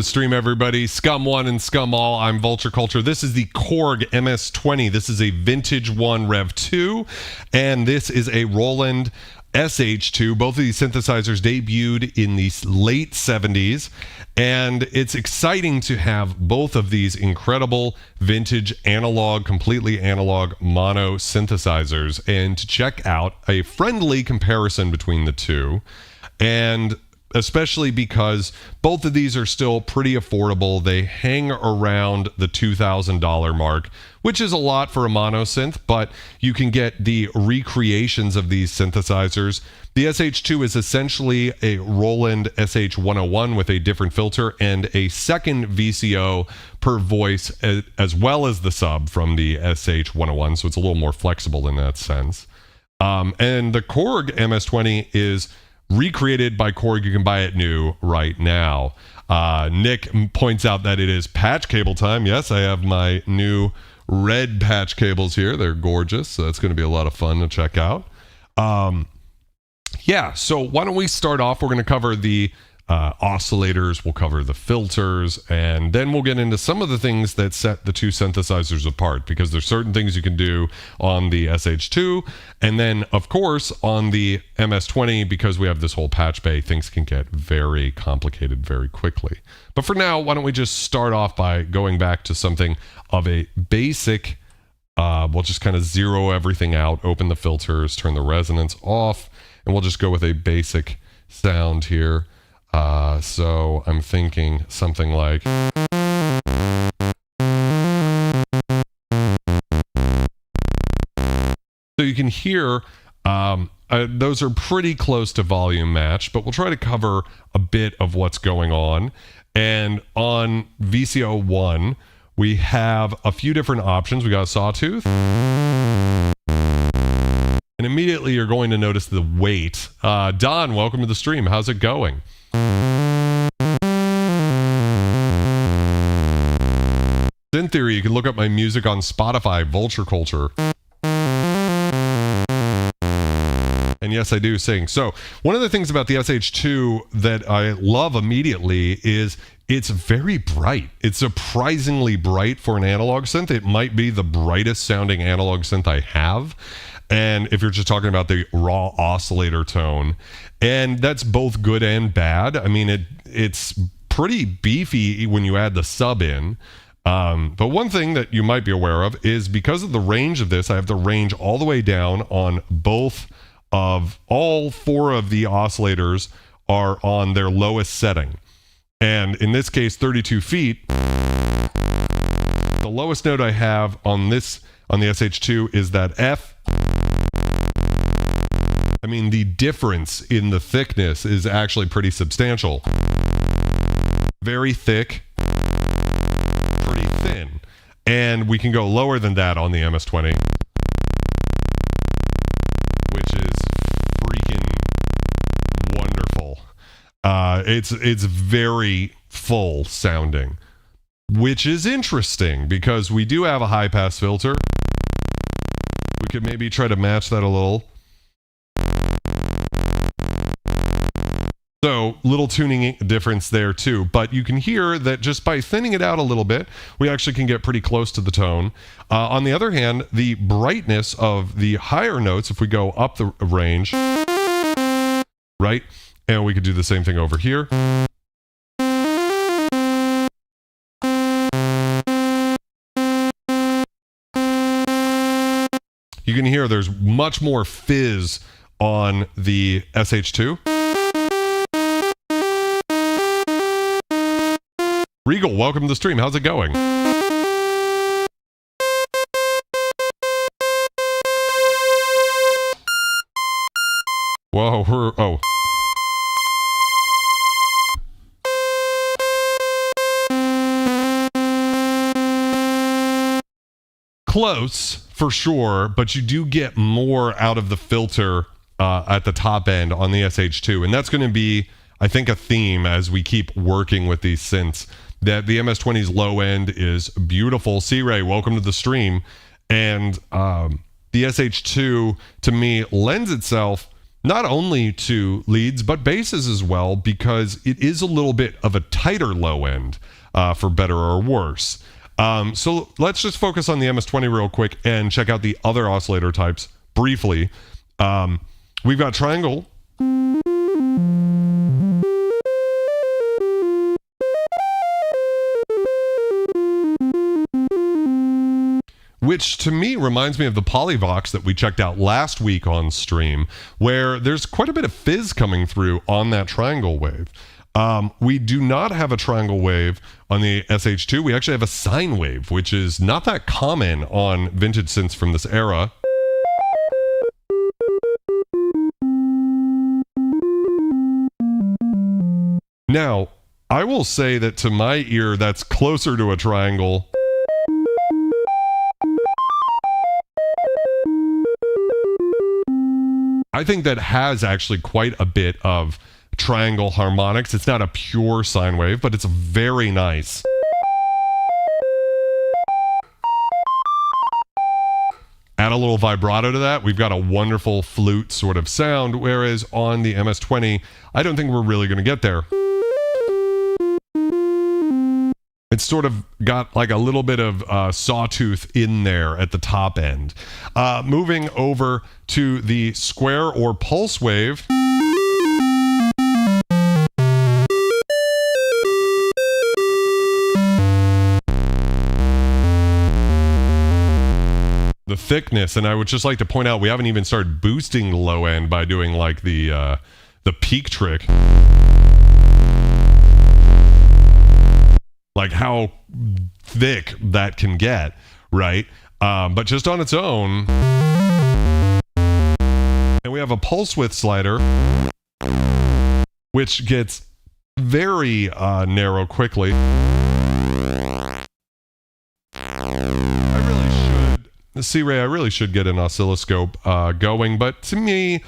the stream, everybody. Scum one and scum all. I'm Vulture Culture. This is the Korg MS-20. This is a vintage one Rev 2, and this is a Roland SH-2. Both of these synthesizers debuted in the late 70s, and it's exciting to have both of these incredible vintage analog, completely analog mono synthesizers, and to check out a friendly comparison between the two. And especially because both of these are still pretty affordable. They hang around the $2,000 mark, which is a lot for a monosynth, but you can get the recreations of these synthesizers. The SH-2 is essentially a Roland SH-101 with a different filter and a second VCO per voice, as well as the sub from the SH-101, so it's a little more flexible in that sense. And the Korg MS-20 is recreated by Korg. You can buy it new right now. Nick points out that it is patch cable time. Yes, I have my new red patch cables here. They're gorgeous, so that's going to be a lot of fun to check out. Yeah, so why don't we start off? We're going to cover the oscillators, we'll cover the filters, and then we'll get into some of the things that set the two synthesizers apart, because there's certain things you can do on the SH-2, and then of course on the MS-20, because we have this whole patch bay, things can get very complicated very quickly. But for now, why don't we just start off by going back to something of a basic, we'll just kind of zero everything out, open the filters, turn the resonance off, and we'll just go with a basic sound here. So I'm thinking something like, so you can hear those are pretty close to volume match, but we'll try to cover a bit of what's going on. And on VCO 1, we have a few different options. We got a sawtooth, and immediately you're going to notice the weight. Don, welcome to the stream. How's it going? In theory, you can look up my music on Spotify, Vulture Culture. And yes, I do sing. So one of the things about the SH-2 that I love immediately is it's very bright. It's surprisingly bright for an analog synth. It might be the brightest sounding analog synth I have. And if you're just talking about the raw oscillator tone, and that's both good and bad. I mean, it's pretty beefy when you add the sub in. But one thing that you might be aware of is because of the range of this, I have the range all the way down on all four of the oscillators are on their lowest setting. And in this case, 32 feet, the lowest note I have on the SH-2 is that F. I mean, the difference in the thickness is actually pretty substantial. Very thick, pretty thin. And we can go lower than that on the MS-20, which is freaking wonderful. It's very full sounding, which is interesting because we do have a high pass filter. We could maybe try to match that a little. So little tuning difference there too, but you can hear that just by thinning it out a little bit, we actually can get pretty close to the tone. On the other hand, the brightness of the higher notes, if we go up the range, right? And we could do the same thing over here. You can hear there's much more fizz on the SH-2. Regal, welcome to the stream. How's it going? Whoa, oh. Close, for sure, but you do get more out of the filter at the top end on the SH-2, and that's going to be, I think, a theme as we keep working with these synths. That the MS-20's low end is beautiful. C-Ray, welcome to the stream. And the SH-2, to me, lends itself not only to leads, but basses as well, because it is a little bit of a tighter low end, for better or worse. So let's just focus on the MS-20 real quick and check out the other oscillator types briefly. We've got triangle, which to me reminds me of the Polyvox that we checked out last week on stream, where there's quite a bit of fizz coming through on that triangle wave. We do not have a triangle wave on the SH-2. We actually have a sine wave, which is not that common on vintage synths from this era. Now, I will say that to my ear, that's closer to a triangle. I think that has actually quite a bit of triangle harmonics. It's not a pure sine wave, but it's very nice. Add a little vibrato to that, we've got a wonderful flute sort of sound, whereas on the MS-20, I don't think we're really going to get there. It's sort of got like a little bit of sawtooth in there at the top end. Moving over to the square or pulse wave. The thickness, and I would just like to point out we haven't even started boosting the low end by doing like the peak trick. Like how thick that can get, right? But just on its own. And we have a pulse width slider, which gets very narrow quickly. C-Ray, I really should get an oscilloscope going, but to me,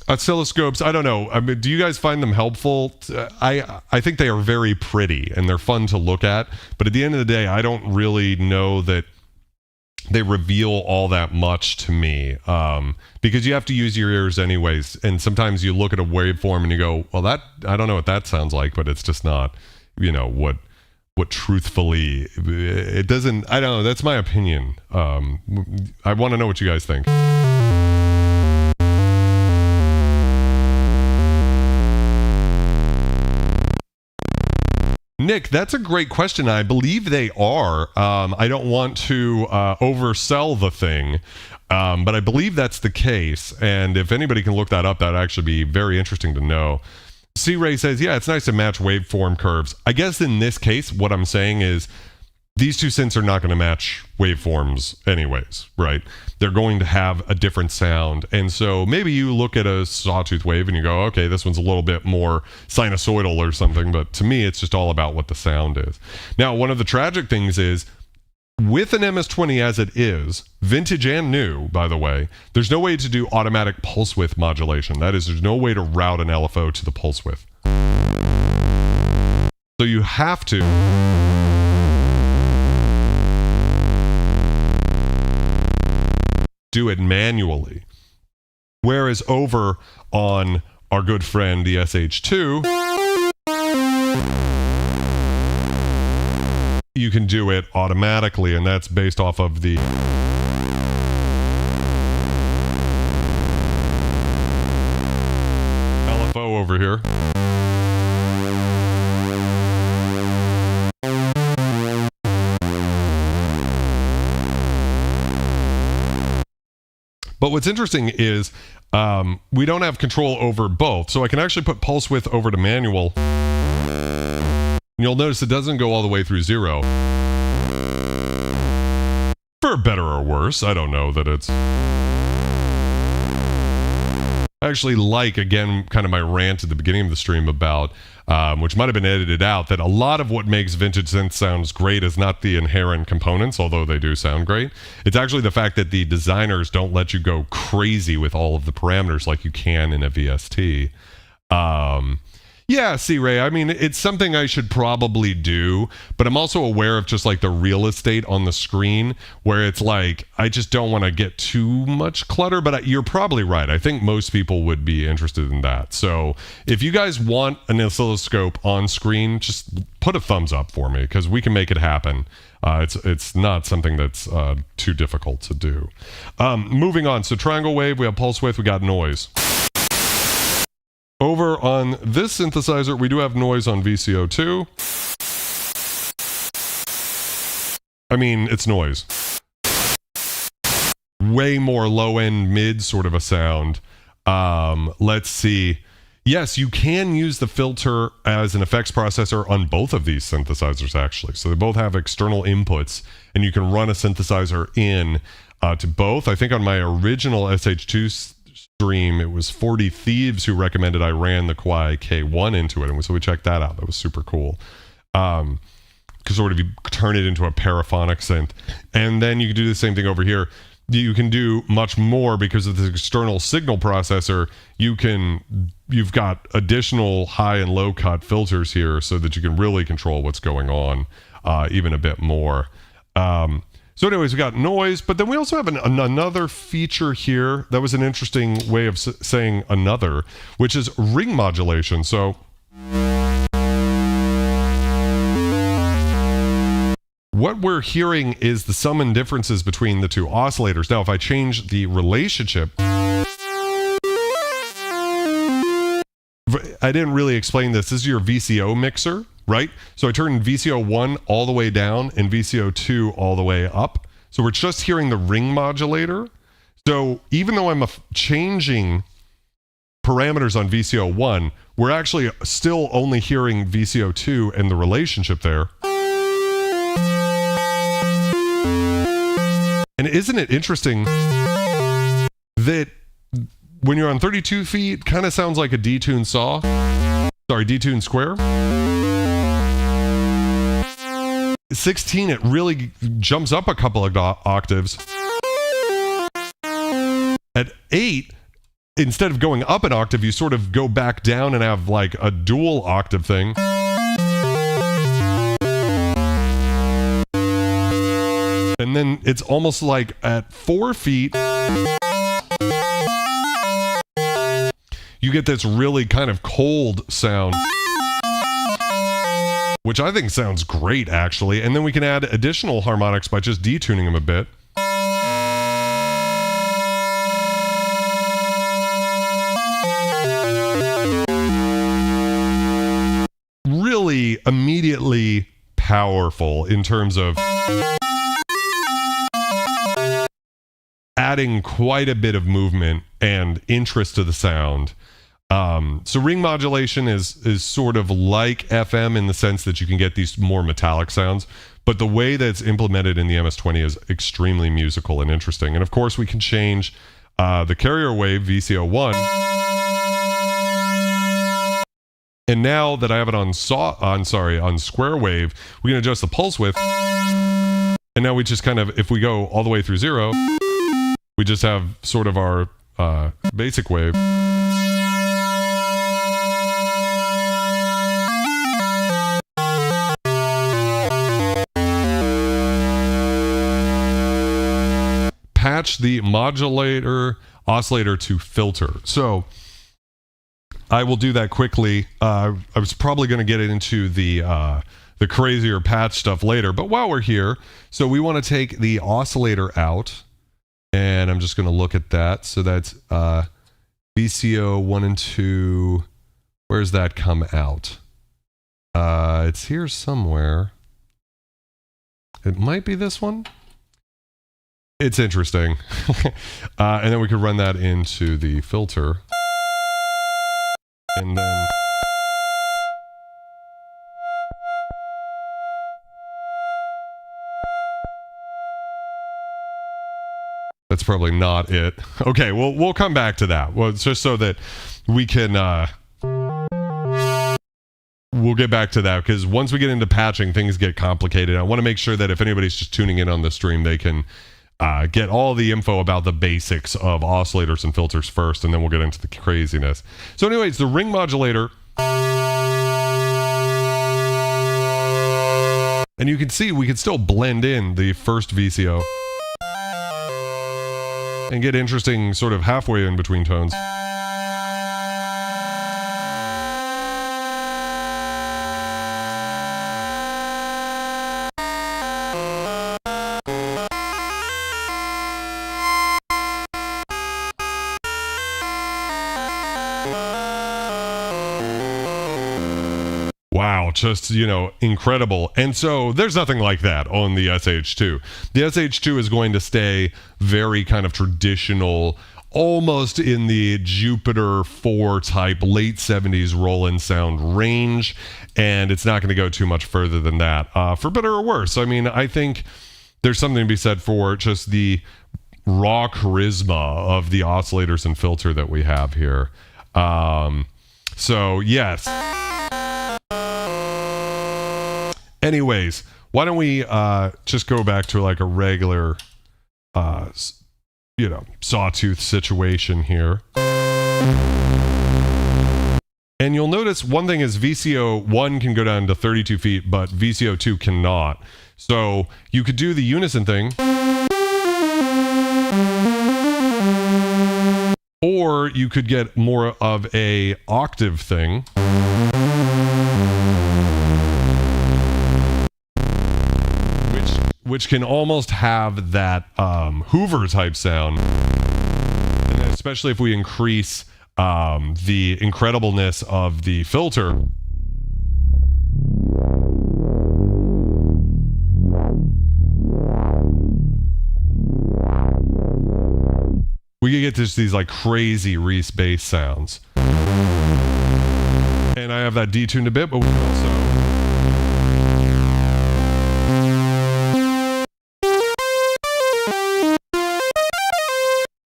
oscilloscopes, I don't know. I mean, do you guys find them helpful? I think they are very pretty and they're fun to look at, but at the end of the day, I don't really know that they reveal all that much to me, because you have to use your ears anyways, and sometimes you look at a waveform and you go, well, that I don't know what that sounds like, but it's just not, you know, what truthfully it doesn't. I don't know, that's my opinion. I want to know what you guys think. Nick, that's a great question. I believe they are. I don't want to oversell the thing, but I believe that's the case. And if anybody can look that up, that'd actually be very interesting to know. C-Ray says, yeah, it's nice to match waveform curves. I guess in this case, what I'm saying is these two synths are not going to match waveforms anyways, right? They're going to have a different sound. And so maybe you look at a sawtooth wave and you go, okay, this one's a little bit more sinusoidal or something. But to me, it's just all about what the sound is. Now, one of the tragic things is with an MS-20 as it is, vintage and new, by the way, there's no way to do automatic pulse width modulation. That is, there's no way to route an LFO to the pulse width. So you have to do it manually. Whereas over on our good friend, the SH-2, you can do it automatically, and that's based off of the LFO over here. But what's interesting is we don't have control over both. So I can actually put pulse width over to manual. And you'll notice it doesn't go all the way through 0. For better or worse, I don't know that it's... I actually like, again, kind of my rant at the beginning of the stream about, which might have been edited out, that a lot of what makes vintage synth sounds great is not the inherent components, although they do sound great. It's actually the fact that the designers don't let you go crazy with all of the parameters like you can in a VST. Yeah, C-Ray, I mean, it's something I should probably do, but I'm also aware of just like the real estate on the screen where it's like, I just don't want to get too much clutter, but you're probably right. I think most people would be interested in that. So if you guys want an oscilloscope on screen, just put a thumbs up for me because we can make it happen. It's not something that's too difficult to do. Moving on, so triangle wave, we have pulse width, we got noise. Over on this synthesizer, we do have noise on VCO2. I mean, it's noise. Way more low-end, mid sort of a sound. Let's see. Yes, you can use the filter as an effects processor on both of these synthesizers, actually. So they both have external inputs, and you can run a synthesizer in to both. I think on my original SH-2 stream, it was 40 Thieves who recommended I ran the Kwai K1 into it, and so we checked that out. That was super cool. Because sort of you turn it into a paraphonic synth, and then you can do the same thing over here. You can do much more because of the external signal processor. You've got additional high and low cut filters here, so that you can really control what's going on even a bit more. So anyways, we got noise, but then we also have another feature here. That was an interesting way of saying another, which is ring modulation. So what we're hearing is the sum and differences between the two oscillators. Now, if I change the relationship, I didn't really explain this. This is your VCO mixer, right? So I turn VCO1 all the way down and VCO2 all the way up. So we're just hearing the ring modulator. So even though I'm changing parameters on VCO1, we're actually still only hearing VCO2 and the relationship there. And isn't it interesting that when you're on 32 feet, kind of sounds like a detuned saw? Sorry, detuned square. 16, it really jumps up a couple of octaves. At 8, instead of going up an octave, you sort of go back down and have like a dual octave thing. And then it's almost like at 4 feet, you get this really kind of cold sound, which I think sounds great, actually. And then we can add additional harmonics by just detuning them a bit. Really immediately powerful in terms of adding quite a bit of movement and interest to the sound. So ring modulation is sort of like FM in the sense that you can get these more metallic sounds, but the way that it's implemented in the MS-20 is extremely musical and interesting. And of course, we can change the carrier wave VCO1. And now that I have it on square wave, we can adjust the pulse width. And now we just kind of, if we go all the way through 0, we just have sort of our basic wave. Patch the modulator oscillator to filter. So I will do that quickly. I was probably going to get into the crazier patch stuff later, but while we're here, so we want to take the oscillator out. And I'm just going to look at that. So that's VCO 1 and 2. Where's that come out? It's here somewhere. It might be this one. It's interesting. And then we could run that into the filter. And then... That's probably not it. Okay, well, we'll come back to that. Well, it's just so that we can... we'll get back to that, because once we get into patching, things get complicated. I want to make sure that if anybody's just tuning in on the stream, they can get all the info about the basics of oscillators and filters first, and then we'll get into the craziness. So anyways, the ring modulator... And you can see we can still blend in the first VCO and get interesting sort of halfway in between tones. Wow, just, you know, incredible. And so there's nothing like that on the SH-2. The SH-2 is going to stay very kind of traditional, almost in the Jupiter 4 type late 70s Roland sound range, and it's not going to go too much further than that, for better or worse. I mean, I think there's something to be said for just the raw charisma of the oscillators and filter that we have here. So yes. Anyways, why don't we just go back to like a regular, you know, sawtooth situation here. And you'll notice one thing is VCO 1 can go down to 32 feet, but VCO 2 cannot. So you could do the unison thing. Or you could get more of a octave thing. Which can almost have that Hoover type sound, and especially if we increase the incredibleness of the filter. We can get these like crazy Reese bass sounds. And I have that detuned a bit, but we can also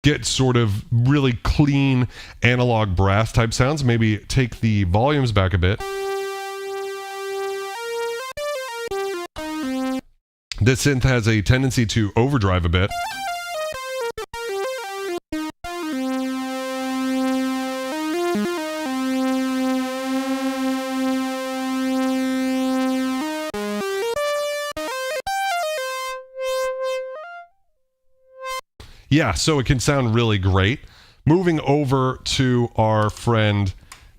get sort of really clean analog brass type sounds. Maybe take the volumes back a bit. This synth has a tendency to overdrive a bit. Yeah, so it can sound really great. Moving over to our friend,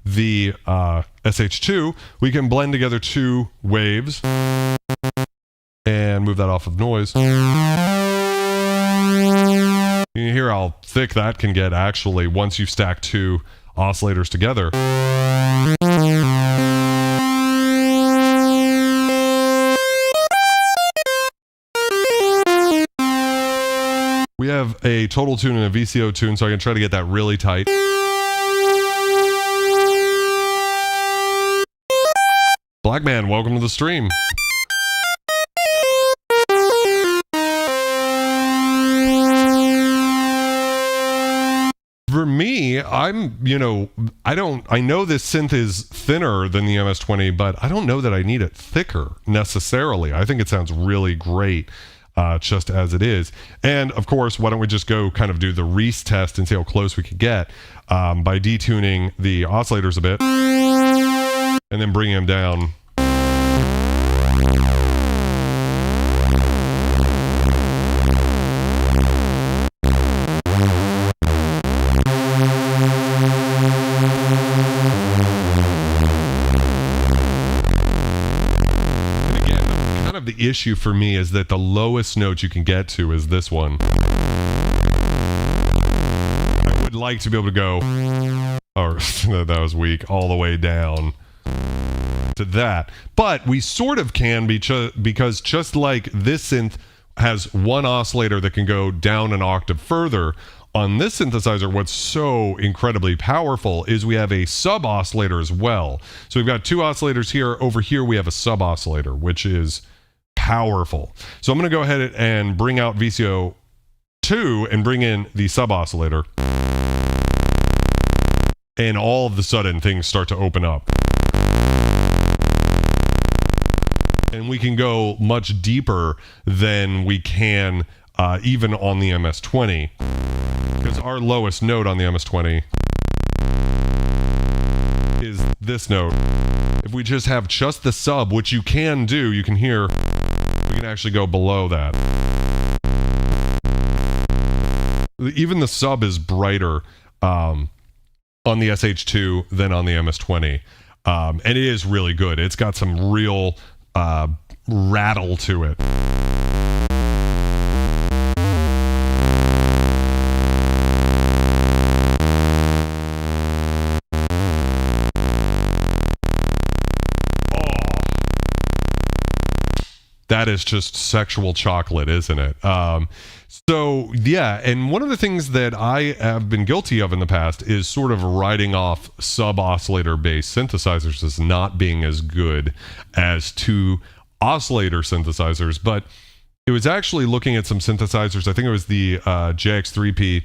the SH-2, we can blend together two waves and move that off of noise. You can hear how thick that can get actually once you stack two oscillators together. We have a total tune and a VCO tune, so I can try to get that really tight. Black Man, welcome to the stream. For me, I know this synth is thinner than the MS-20, but I don't know that I need it thicker necessarily. I think it sounds really great. Just as it is. And of course, why don't we just go kind of do the Reese test and see how close we could get by detuning the oscillators a bit and then bringing them down. The issue for me is that the lowest note you can get to is this one. I would like to be able to go, or that was weak, all the way down to that. But we sort of can because just like this synth has one oscillator that can go down an octave further, on this synthesizer, what's so incredibly powerful is we have a sub-oscillator as well. So we've got two oscillators here. Over here we have a sub-oscillator, which is powerful. So I'm going to go ahead and bring out VCO 2 and bring in the sub-oscillator. And all of a sudden things start to open up. And we can go much deeper than we can even on the MS-20. Because our lowest note on the MS-20 is this note. If we just have just the sub, which you can do, you can hear We can actually go below that. Even the sub is brighter on the SH-2 than on the MS-20. And it is really good. It's got some real rattle to it. That is just sexual chocolate, isn't it? So, yeah, and one of the things that I have been guilty of in the past is sort of writing off sub-oscillator-based synthesizers as not being as good as two oscillator synthesizers, but it was actually looking at some synthesizers. I think it was the JX3P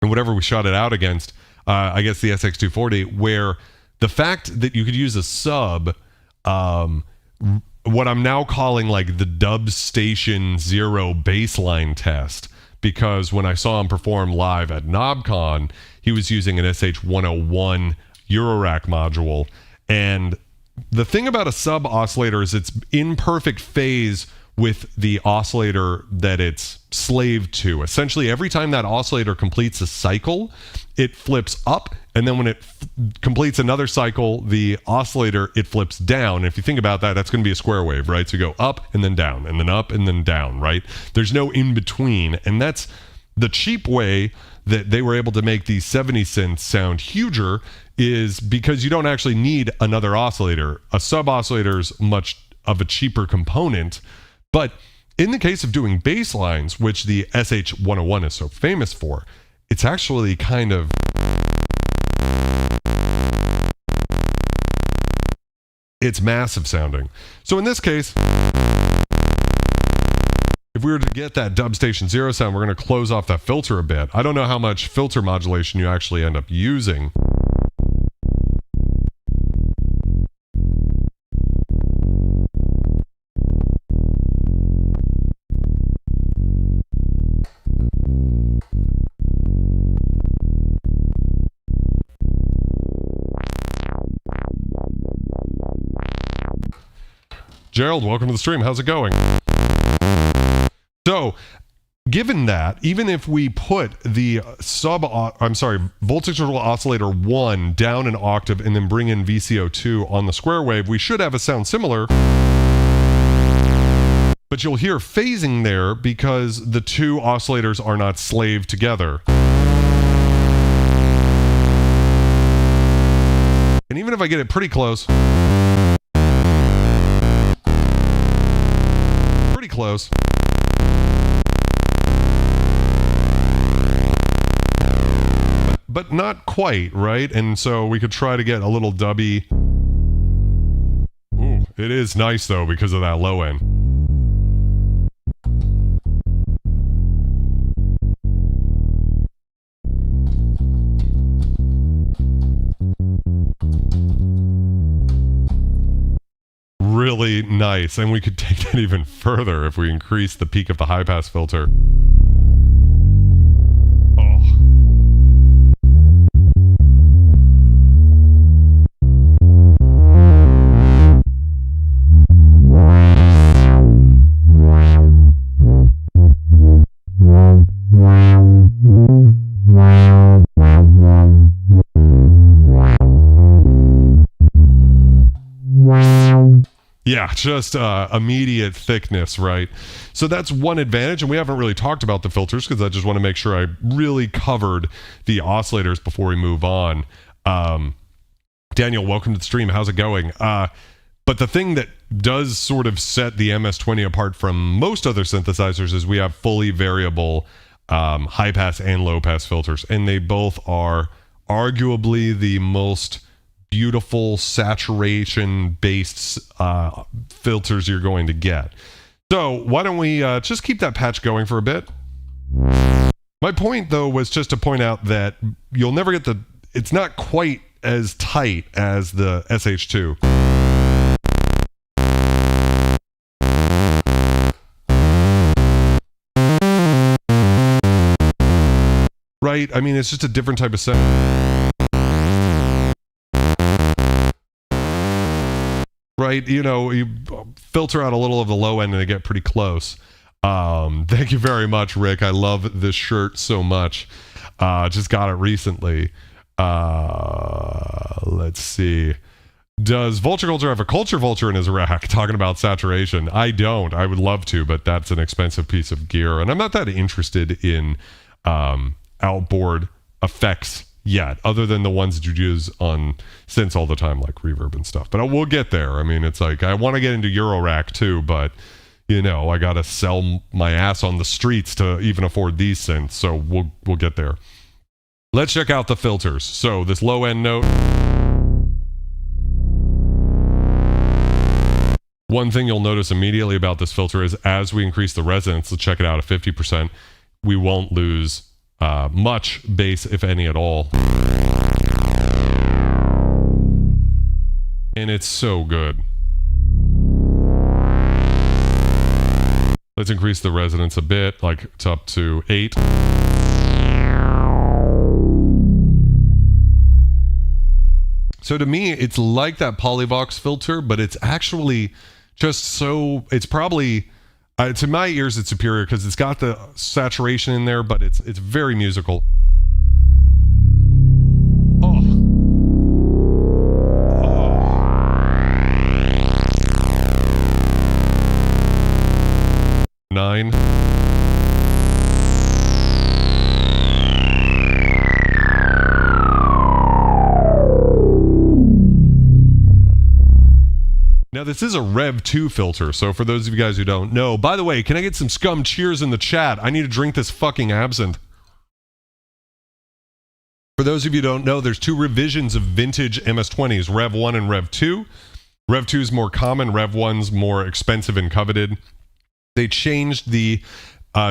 and whatever we shot it out against, I guess the SX240, where the fact that you could use a sub, what I'm now calling like the Dub Station Zero baseline test, because when I saw him perform live at KnobCon, he was using an SH-101 Eurorack module. And the thing about a sub oscillator is it's in perfect phase with the oscillator that it's slaved to. Essentially, every time that oscillator completes a cycle, it flips up, and then when it completes another cycle, the oscillator, it flips down. And if you think about that, that's going to be a square wave, right? So you go up and then down, and then up and then down, right? There's no in between, and that's the cheap way that they were able to make these 70's synths sound huger, is because you don't actually need another oscillator. A sub oscillator is much of a cheaper component. But in the case of doing bass lines, which the SH-101 is so famous for, it's actually kind of... it's massive sounding. So in this case, if we were to get that Dub Station Zero sound, we're going to close off that filter a bit. I don't know how much filter modulation you actually end up using. Gerald, welcome to the stream. How's it going? So, given that, even if we put the voltage control oscillator 1 down an octave and then bring in VCO2 on the square wave, we should have a sound similar. But you'll hear phasing there because the two oscillators are not slaved together. And even if I get it pretty close, close. But not quite, right? And so we could try to get a little dubby. Ooh, it is nice though because of that low end. Really nice, and we could take that even further if we increase the peak of the high pass filter. Oh. Yeah, just immediate thickness, right? So that's one advantage, and we haven't really talked about the filters because I just want to make sure I really covered the oscillators before we move on. Daniel, welcome to the stream. How's it going? But the thing that does sort of set the MS-20 apart from most other synthesizers is we have fully variable high-pass and low-pass filters, and they both are arguably the most beautiful saturation-based filters you're going to get. So why don't we just keep that patch going for a bit? My point, though, was just to point out that you'll never get the... it's not quite as tight as the SH-2. Right? I mean, it's just a different type of sound. right? You know, you filter out a little of the low end and they get pretty close. Thank you very much, Rick. I love this shirt so much. Just got it recently. Let's see. Does Vulture Culture have a culture vulture in his rack talking about saturation? I don't. I would love to, but that's an expensive piece of gear. And I'm not that interested in outboard effects yet, other than the ones that you use on synths all the time, like reverb and stuff. But we'll get there. I mean, it's like, I want to get into Eurorack too, but, you know, I got to sell my ass on the streets to even afford these synths. So we'll get there. Let's check out the filters. So this low end note. One thing you'll notice immediately about this filter is as we increase the resonance, let's check it out at 50%, we won't lose much bass, if any at all. And it's so good. Let's increase the resonance a bit, like it's up to 8. So to me, it's like that Polyvox filter, but it's actually just so, it's probably, to my ears, it's superior because it's got the saturation in there, but it's very musical. Oh. 9. Now, this is a Rev 2 filter, so for those of you guys who don't know, by the way, can I get some scum cheers in the chat? I need to drink this fucking absinthe. For those of you who don't know, there's 2 revisions of vintage MS-20s, Rev 1 and Rev 2. Rev 2 is more common, Rev 1's more expensive and coveted. They changed the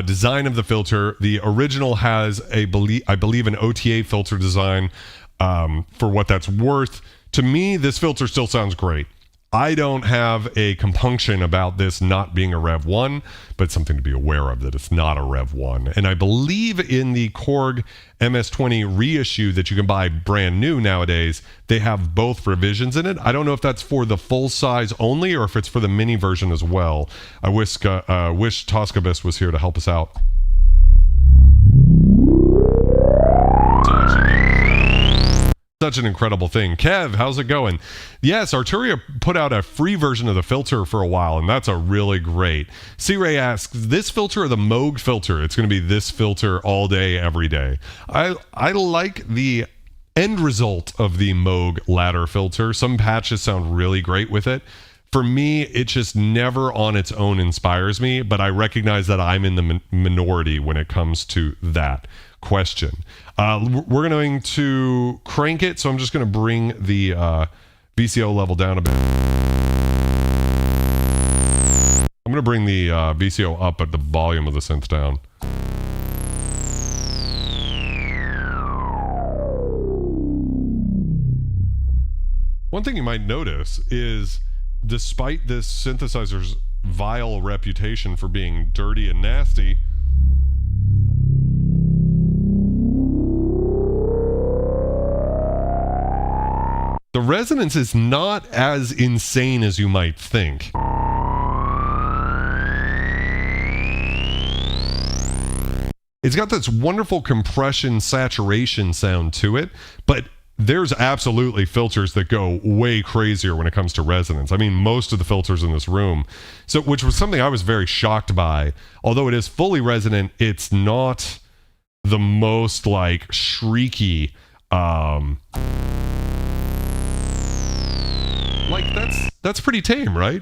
design of the filter. The original has, I believe, an OTA filter design for what that's worth. To me, this filter still sounds great. I don't have a compunction about this not being a Rev 1, but something to be aware of that it's not a Rev 1. And I believe in the Korg MS-20 reissue that you can buy brand new nowadays, they have both revisions in it. I don't know if that's for the full size only or if it's for the mini version as well. I wish Toskabis was here to help us out. Such an incredible thing. Kev, how's it going? Yes, Arturia put out a free version of the filter for a while, and that's a really great. C-Ray asks, this filter or the Moog filter? It's going to be this filter all day, every day. I like the end result of the Moog ladder filter. Some patches sound really great with it. For me, it just never on its own inspires me, but I recognize that I'm in the minority when it comes to that question. We're going to crank it, so I'm just going to bring the VCO level down a bit. I'm going to bring the VCO up, but the volume of the synth down. One thing you might notice is, despite this synthesizer's vile reputation for being dirty and nasty, the resonance is not as insane as you might think. It's got this wonderful compression saturation sound to it, but there's absolutely filters that go way crazier when it comes to resonance. I mean, most of the filters in this room, which was something I was very shocked by. Although it is fully resonant, it's not the most like shrieky, like that's pretty tame, right?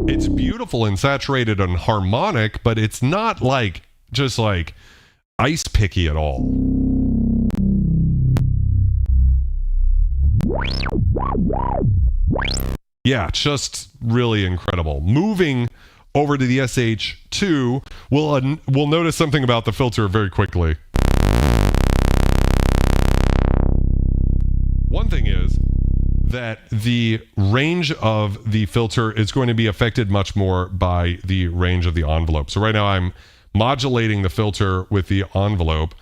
It's beautiful and saturated and harmonic, but it's not like just like ice picky at all. Yeah, just really incredible. Moving over to the SH-2, we'll notice something about the filter very quickly. One thing is that the range of the filter is going to be affected much more by the range of the envelope. So right now I'm modulating the filter with the envelope.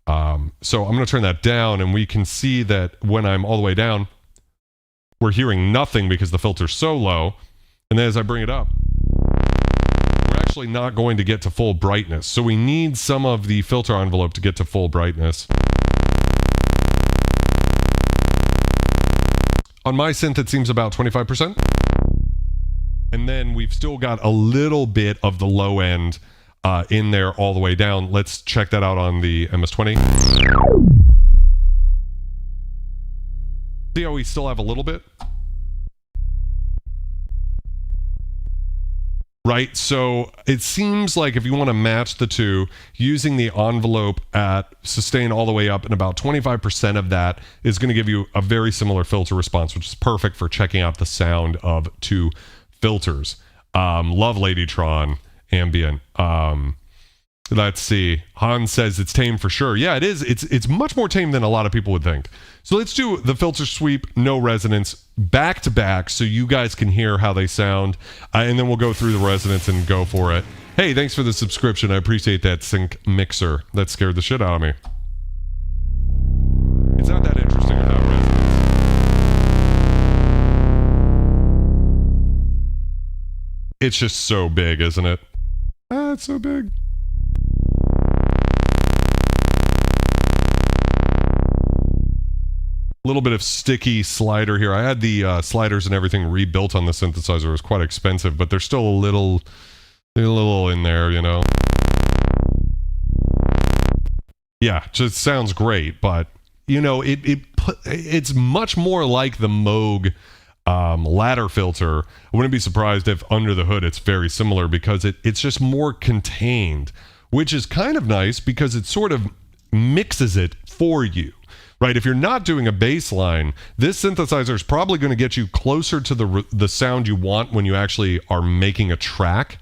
So I'm going to turn that down, and we can see that when I'm all the way down, we're hearing nothing because the filter's so low. And then as I bring it up, we're actually not going to get to full brightness. So we need some of the filter envelope to get to full brightness. On my synth, it seems about 25%. And then we've still got a little bit of the low end in there all the way down. Let's check that out on the MS-20. See how we still have a little bit? Right, so it seems like if you want to match the two, using the envelope at sustain all the way up, and about 25% of that is going to give you a very similar filter response, which is perfect for checking out the sound of two filters. Love Ladytron ambient. Let's see. Hans says it's tame for sure. Yeah, it is. It's much more tame than a lot of people would think. So let's do the filter sweep, no resonance, back to back, so you guys can hear how they sound, and then we'll go through the resonance and go for it. Hey, thanks for the subscription. I appreciate that, Sync Mixer. That scared the shit out of me. It's not that interesting without resonance. It's just so big, isn't it? It's so big. A little bit of sticky slider here. I had the sliders and everything rebuilt on the synthesizer. It was quite expensive, but they're still a little in there, you know. Yeah, just sounds great, but you know, it's much more like the Moog ladder filter. I wouldn't be surprised if under the hood it's very similar, because it's just more contained, which is kind of nice because it sort of mixes it for you. Right, if you're not doing a bass line, this synthesizer is probably going to get you closer to the sound you want when you actually are making a track.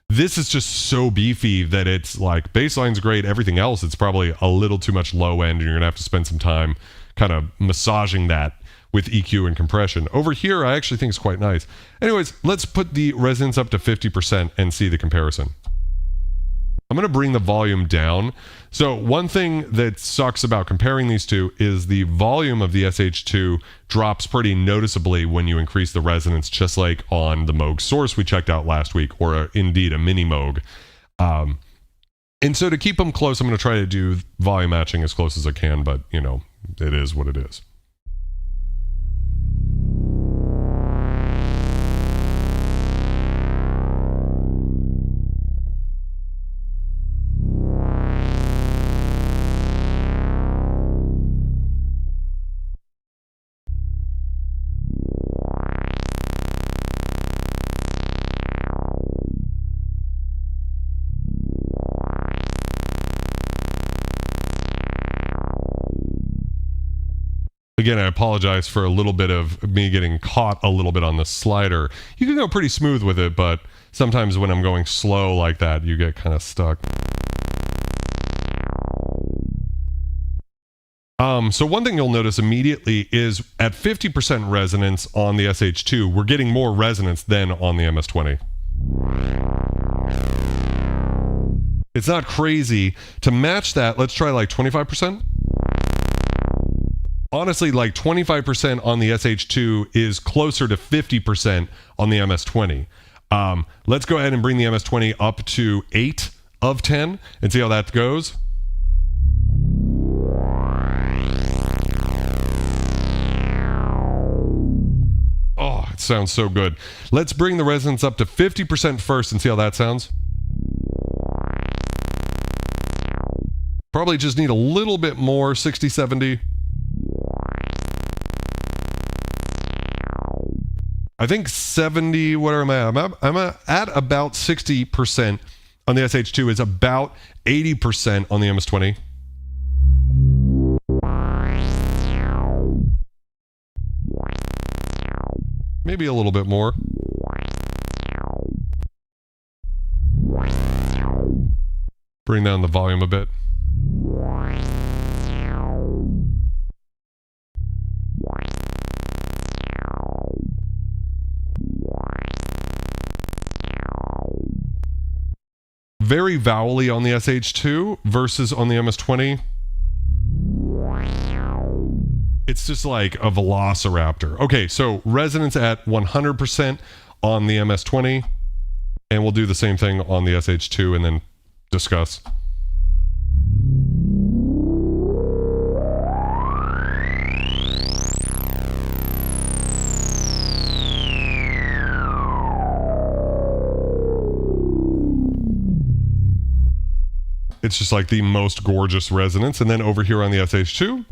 This is just so beefy that it's like, bass line's great, everything else, it's probably a little too much low end, and you're going to have to spend some time kind of massaging that with EQ and compression. Over here, I actually think it's quite nice. Anyways, let's put the resonance up to 50% and see the comparison. I'm going to bring the volume down. So one thing that sucks about comparing these two is the volume of the SH-2 drops pretty noticeably when you increase the resonance, just like on the Moog Source we checked out last week, or indeed a mini Moog. And so to keep them close, I'm going to try to do volume matching as close as I can, but you know, it is what it is. Again, I apologize for a little bit of me getting caught a little bit on the slider. You can go pretty smooth with it, but sometimes when I'm going slow like that, you get kind of stuck. So one thing you'll notice immediately is at 50% resonance on the SH-2, we're getting more resonance than on the MS-20. It's not crazy. To match that, let's try like 25%. Honestly, like 25% on the SH-2 is closer to 50% on the MS-20. Let's go ahead and bring the MS-20 up to 8 of 10 and see how that goes. Oh, it sounds so good. Let's bring the resonance up to 50% first and see how that sounds. Probably just need a little bit more, 60, 70. I think 70, what am I at? I'm at about 60% on the SH-2, is about 80% on the MS-20. Maybe a little bit more. Bring down the volume a bit. Very vowely on the SH-2 versus on the MS-20. It's just like a velociraptor. Okay, so resonance at 100% on the MS-20, and we'll do the same thing on the SH-2 and then discuss. It's just like the most gorgeous resonance. And then over here on the SH-2,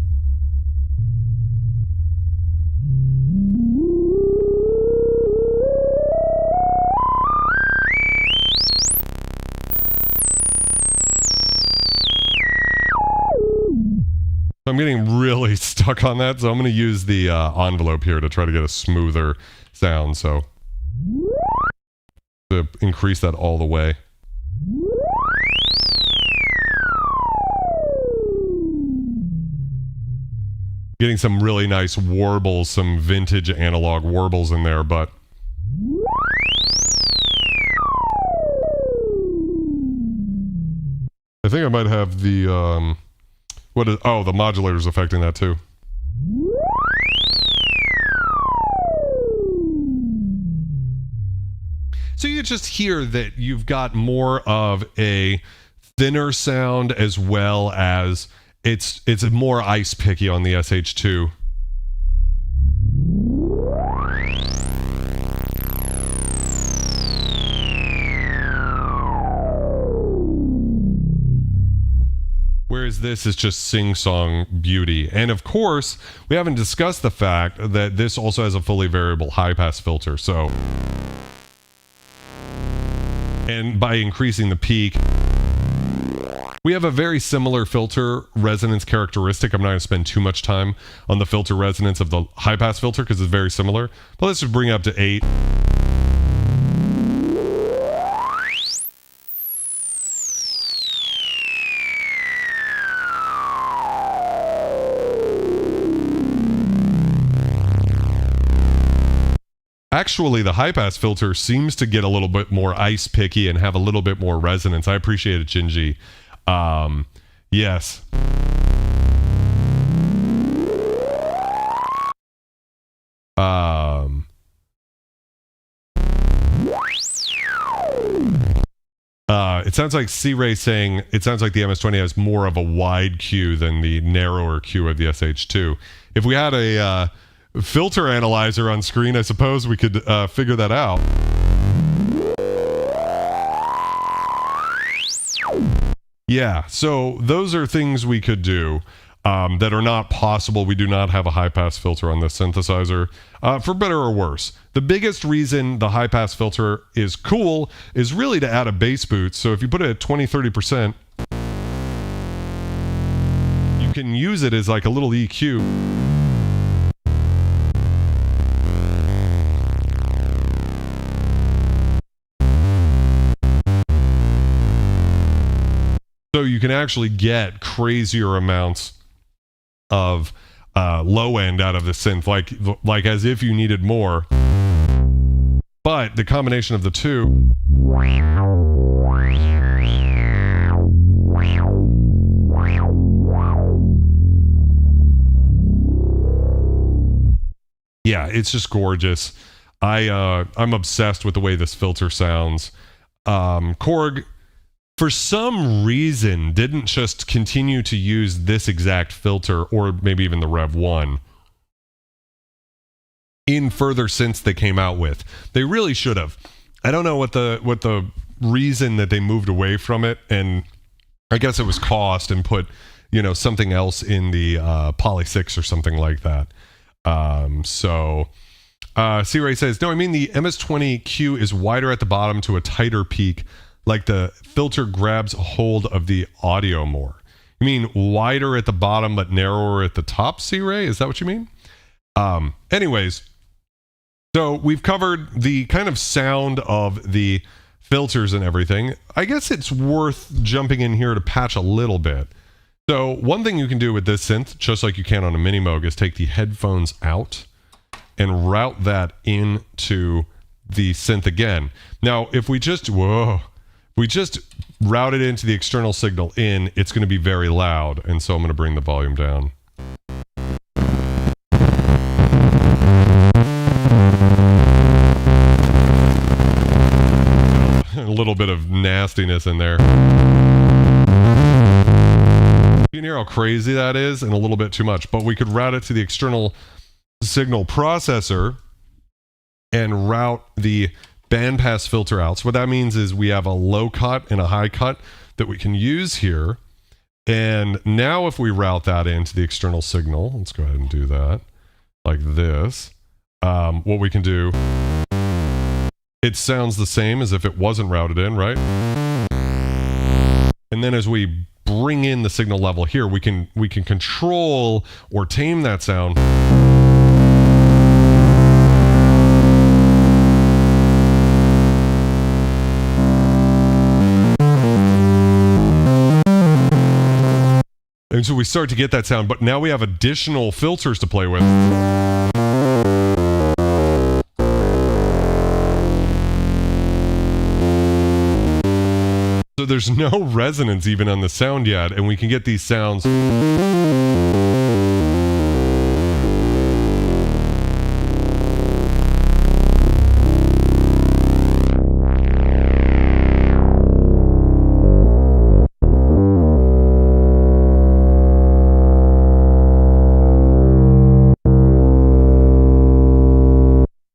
I'm getting really stuck on that, so I'm going to use the envelope here to try to get a smoother sound. So to increase that all the way. Getting some really nice warbles, some vintage analog warbles in there, but I think I might have the the modulator's affecting that too. So you just hear that you've got more of a thinner sound, as well as it's more ice picky on the SH-2. Whereas this is just sing-song beauty. And of course, we haven't discussed the fact that this also has a fully variable high-pass filter. So, and by increasing the peak, we have a very similar filter resonance characteristic. I'm not going to spend too much time on the filter resonance of the high-pass filter because it's very similar. But let's just bring it up to 8. Actually, the high-pass filter seems to get a little bit more ice picky and have a little bit more resonance. I appreciate it, Shinji. Yes. It sounds like C-Ray saying it sounds like the MS-20 has more of a wide Q than the narrower Q of the SH-2. If we had a filter analyzer on screen, I suppose we could figure that out. Yeah, so those are things we could do that are not possible. We do not have a high-pass filter on this synthesizer, for better or worse. The biggest reason the high-pass filter is cool is really to add a bass boot. So if you put it at 20-30%, you can use it as like a little EQ. So you can actually get crazier amounts of low end out of the synth, like as if you needed more. But the combination of the two, yeah, it's just gorgeous. I'm obsessed with the way this filter sounds. Korg, for some reason, didn't just continue to use this exact filter, or maybe even the Rev 1, in further synths they came out with. They really should have. I don't know what the reason that they moved away from it, and I guess it was cost, and put, something else in the Poly 6 or something like that. C-Ray says, no, I mean the MS-20 Q is wider at the bottom to a tighter peak, like the filter grabs a hold of the audio more. You mean wider at the bottom but narrower at the top, C-Ray? Is that what you mean? Anyways, so we've covered the kind of sound of the filters and everything. I guess it's worth jumping in here to patch a little bit. So one thing you can do with this synth, just like you can on a Mini Moog, is take the headphones out and route that into the synth again. Now, if we just route it into the external signal in, it's going to be very loud, and so I'm going to bring the volume down. nastiness in there. You can hear how crazy that is and a little bit too much, but we could route it to the external signal processor and route the bandpass filter out. So what that means is we have a low cut and a high cut that we can use here. And now if we route that into the external signal, let's go ahead and do that like this. What we can do, it sounds the same as if it wasn't routed in, right? And then as we bring in the signal level here, we can control or tame that sound. And so we start to get that sound, but now we have additional filters to play with. So there's no resonance even on the sound yet, and we can get these sounds.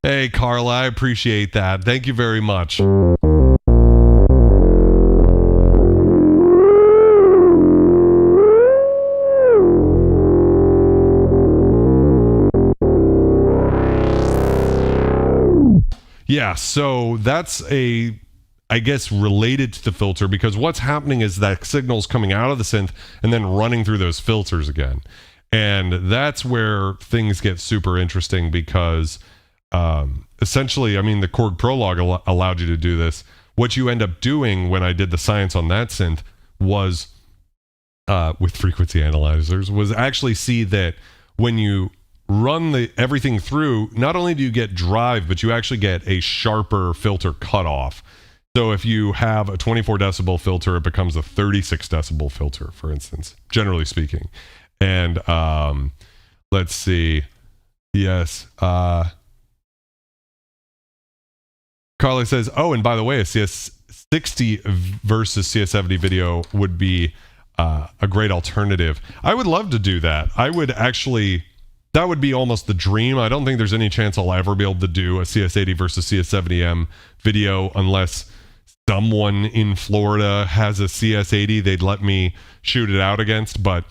Hey, Carla, I appreciate that. Thank you very much. Yeah, so that's I guess, related to the filter, because what's happening is that signal's coming out of the synth and then running through those filters again. And that's where things get super interesting because essentially, I mean, the Korg Prologue allowed you to do this. What you end up doing when I did the science on that synth was, with frequency analyzers, was actually see that when you run everything through, not only do you get drive, but you actually get a sharper filter cutoff. So if you have a 24 decibel filter, it becomes a 36 decibel filter, for instance, generally speaking. And let's see. Yes. Carly says, oh, and by the way, a CS60 versus CS70 video would be a great alternative. I would love to do that. I would actually, that would be almost the dream. I don't think there's any chance I'll ever be able to do a CS80 versus CS70M video unless someone in Florida has a CS80 they'd let me shoot it out against, but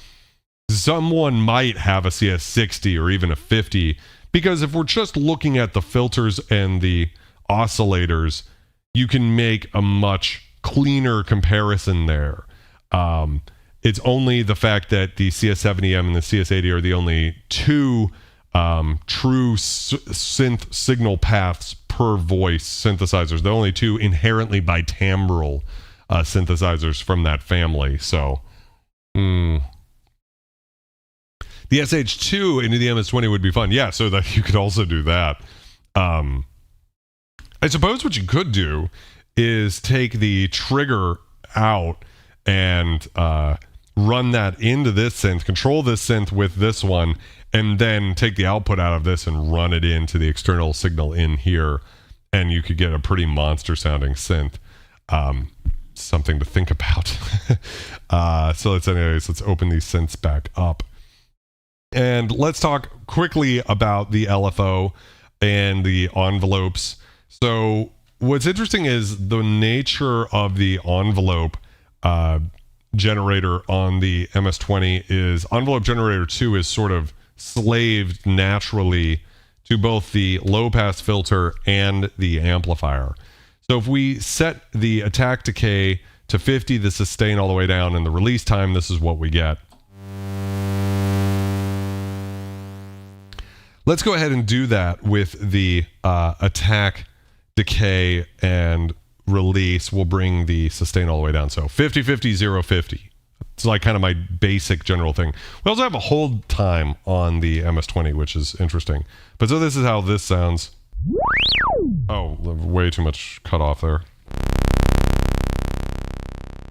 someone might have a CS60 or even a 50, because if we're just looking at the filters and the oscillators, you can make a much cleaner comparison there. It's only the fact that the CS70M and the CS80 are the only two true synth signal paths per voice synthesizers. The only two inherently bitimbral synthesizers from that family. So, the SH-2 into the MS-20 would be fun. Yeah, so that you could also do that. I suppose what you could do is take the trigger out and run that into this synth, control this synth with this one, and then take the output out of this and run it into the external signal in here, and you could get a pretty monster sounding synth. Something to think about. So let's open these synths back up. And let's talk quickly about the LFO and the envelopes. So what's interesting is the nature of the envelope generator on the MS-20 is envelope generator 2 is sort of slaved naturally to both the low pass filter and the amplifier. So if we set the attack decay to 50, the sustain all the way down, and the release time, this is what we get. Let's go ahead and do that with the attack, decay, and release. We'll bring the sustain all the way down. So 50, 50, 0, 50. It's like kind of my basic general thing. We also have a hold time on the MS-20, which is interesting. But so this is how this sounds. Oh, way too much cut off there.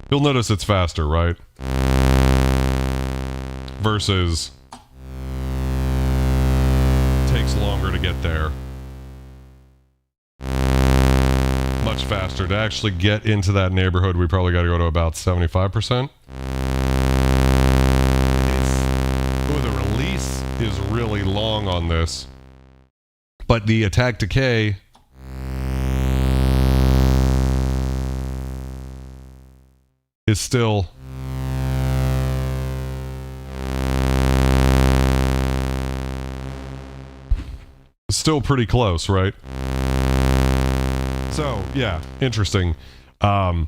You'll notice it's faster, right? Versus takes longer to get there. Much much faster. To actually get into that neighborhood, we probably got to go to about 75%. Oh, the release is really long on this. But the attack decay is still pretty close, right? So, yeah, interesting. Now,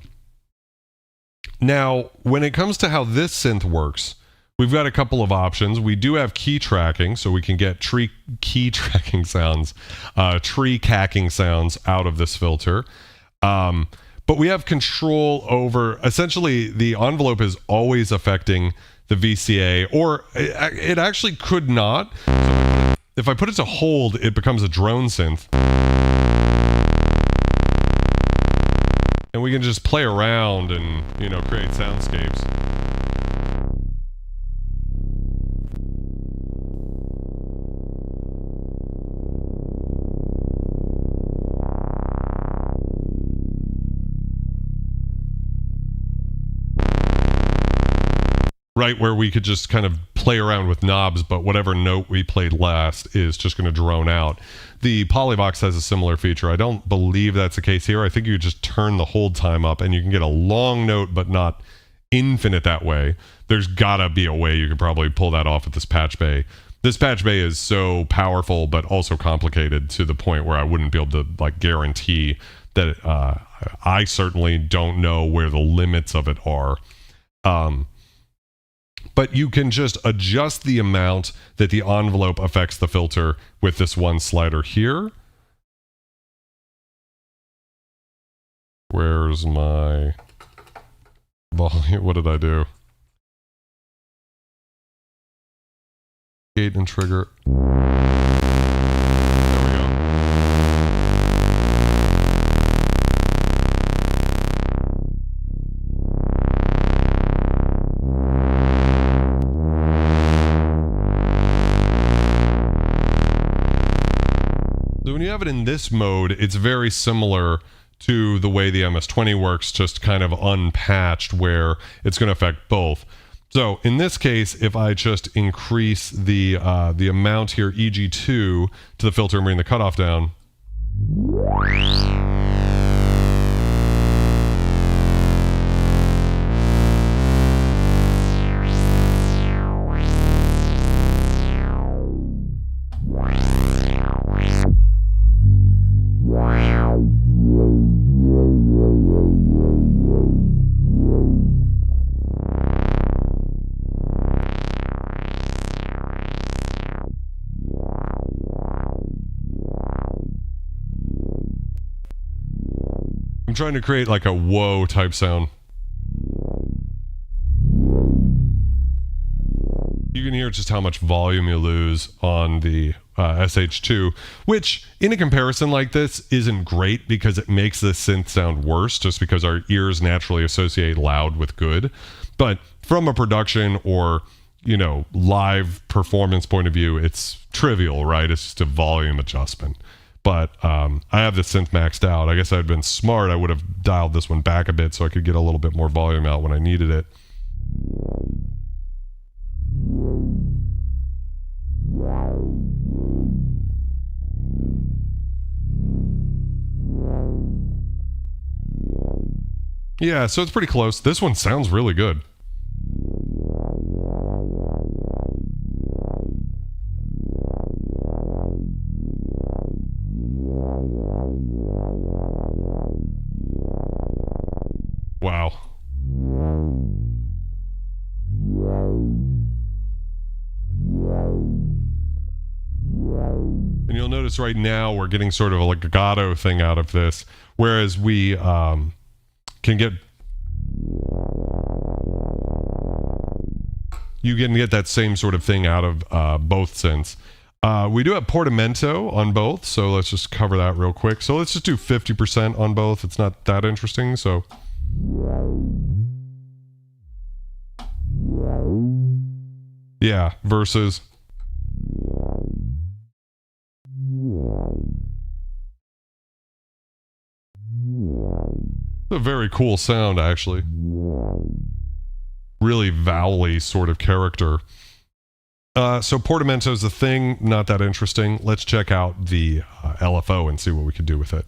when it comes to how this synth works, we've got a couple of options. We do have key tracking, so we can get tree cacking sounds out of this filter. But we have control over, essentially, the envelope is always affecting the VCA, or it actually could not. So if I put it to hold, it becomes a drone synth. And we can just play around and, you know, create soundscapes. Right, where we could just kind of play around with knobs, but whatever note we played last is just going to drone out. The Polyvox has a similar feature. I don't believe that's the case here. I think you just turn the hold time up and you can get a long note, but not infinite that way. There's gotta be a way you could probably pull that off with this patch bay. This patch bay is so powerful, but also complicated to the point where I wouldn't be able to like guarantee that. I certainly don't know where the limits of it are. But you can just adjust the amount that the envelope affects the filter with this one slider here. Where's my volume? What did I do? Gate and trigger. There we go. So when you have it in this mode, it's very similar to the way the MS-20 works, just kind of unpatched, where it's going to affect both. So in this case, if I just increase the amount here, EG2, to the filter and bring the cutoff down, I'm trying to create like a whoa type sound. You can hear just how much volume you lose on the SH-2, which in a comparison like this isn't great because it makes the synth sound worse just because our ears naturally associate loud with good. But from a production or, you know, live performance point of view, it's trivial, right? It's just a volume adjustment. But I have the synth maxed out. I guess I'd been smart. I would have dialed this one back a bit so I could get a little bit more volume out when I needed it. Yeah, so it's pretty close. This one sounds really good. Wow. And you'll notice right now we're getting sort of a legato thing out of this, whereas we can get... You can get that same sort of thing out of both synths. We do have portamento on both, so let's just cover that real quick. So let's just do 50% on both. It's not that interesting, so... Yeah, versus... A very cool sound, actually. Really vowely sort of character. So portamento's a thing, not that interesting. Let's check out the LFO and see what we can do with it.